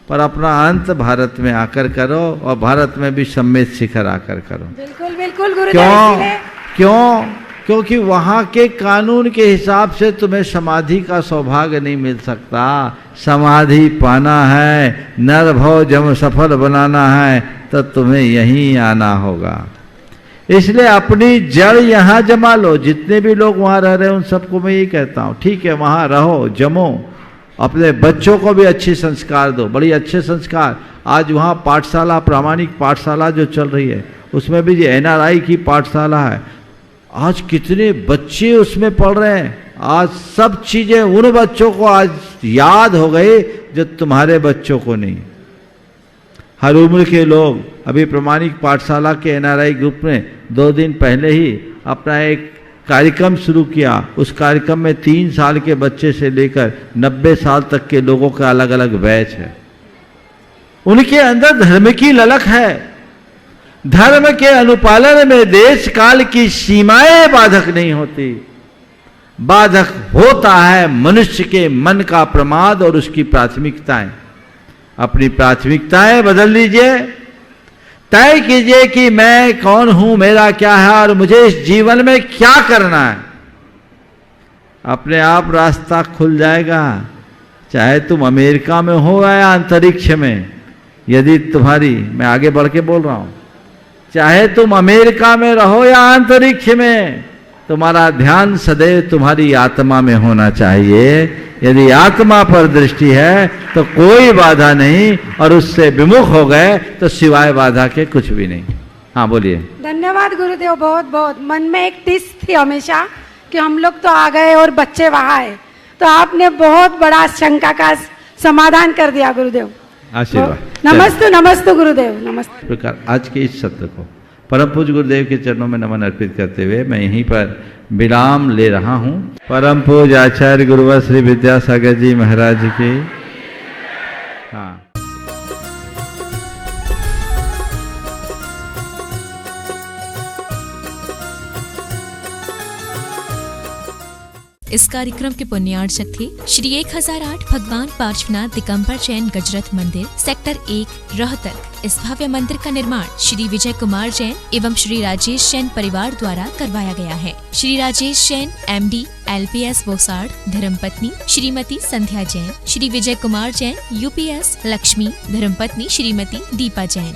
पर अपना अंत भारत में आकर करो और भारत में भी सम्मेद शिखर आकर करो। बिल्कुल बिल्कुल गुरुदेव। क्यों? क्योंकि वहाँ के कानून के हिसाब से तुम्हें समाधि का सौभाग्य नहीं मिल सकता। समाधि पाना है, नर भव जम सफल बनाना है, तो तुम्हें यहीं आना होगा। इसलिए अपनी जड़ यहाँ जमा लो। जितने भी लोग वहाँ रह रहे हैं उन सबको मैं यही कहता हूँ, ठीक है वहाँ रहो, जमो, अपने बच्चों को भी अच्छे संस्कार दो, बड़ी अच्छे संस्कार। आज वहाँ पाठशाला, प्रामाणिक पाठशाला जो चल रही है, उसमें भी जो NRI की पाठशाला है, आज कितने बच्चे उसमें पढ़ रहे हैं। आज सब चीज़ें उन बच्चों को आज याद हो गई जो तुम्हारे बच्चों को नहीं। हर उम्र के लोग अभी प्रामाणिक पाठशाला के NRI ग्रुप ने 2 दिन पहले ही अपना एक कार्यक्रम शुरू किया। उस कार्यक्रम में 3 साल के बच्चे से लेकर 90 साल तक के लोगों का अलग अलग बैच है। उनके अंदर धर्म की ललक है। धर्म के अनुपालन में देश काल की सीमाएं बाधक नहीं होती, बाधक होता है मनुष्य के मन का प्रमाद और उसकी प्राथमिकताएं। अपनी प्राथमिकताएं बदल लीजिए, तय कीजिए कि मैं कौन हूं, मेरा क्या है और मुझे इस जीवन में क्या करना है। अपने आप रास्ता खुल जाएगा। चाहे तुम अमेरिका में हो या अंतरिक्ष में, यदि तुम्हारी, मैं आगे बढ़ के बोल रहा हूं, चाहे तुम अमेरिका में रहो या अंतरिक्ष में, तुम्हारा ध्यान सदैव तुम्हारी आत्मा में होना चाहिए। यदि आत्मा पर दृष्टि है तो कोई बाधा नहीं, और उससे विमुख हो गए तो सिवाय बाधा के कुछ भी नहीं। हाँ बोलिए। धन्यवाद गुरुदेव, बहुत बहुत। मन में एक टिस थी हमेशा कि हम लोग तो आ गए और बच्चे वहाँ है, तो आपने बहुत बड़ा शंका का समाधान कर दिया गुरुदेव। आशीर्वाद। नमस्ते नमस्ते गुरुदेव, नमस्ते। प्रकार आज के इस सत्र को परम पूज्य गुरुदेव के चरणों में नमन अर्पित करते हुए मैं यहीं पर विराम ले रहा हूँ। परम पूज्य आचार्य गुरुवर श्री विद्यासागर जी महाराज की। हाँ। इस कार्यक्रम के पुण्यार्चक थे श्री 1008 भगवान पार्श्वनाथ दिगंबर जैन गजरथ मंदिर, सेक्टर 1 रोहतक। इस भव्य मंदिर का निर्माण श्री विजय कुमार जैन एवं श्री राजेश जैन परिवार द्वारा करवाया गया है। श्री राजेश जैन MD LPS बोसाड़, धर्मपत्नी श्रीमती संध्या जैन, श्री विजय कुमार जैन UPS लक्ष्मी, धर्मपत्नी श्रीमती दीपा जैन।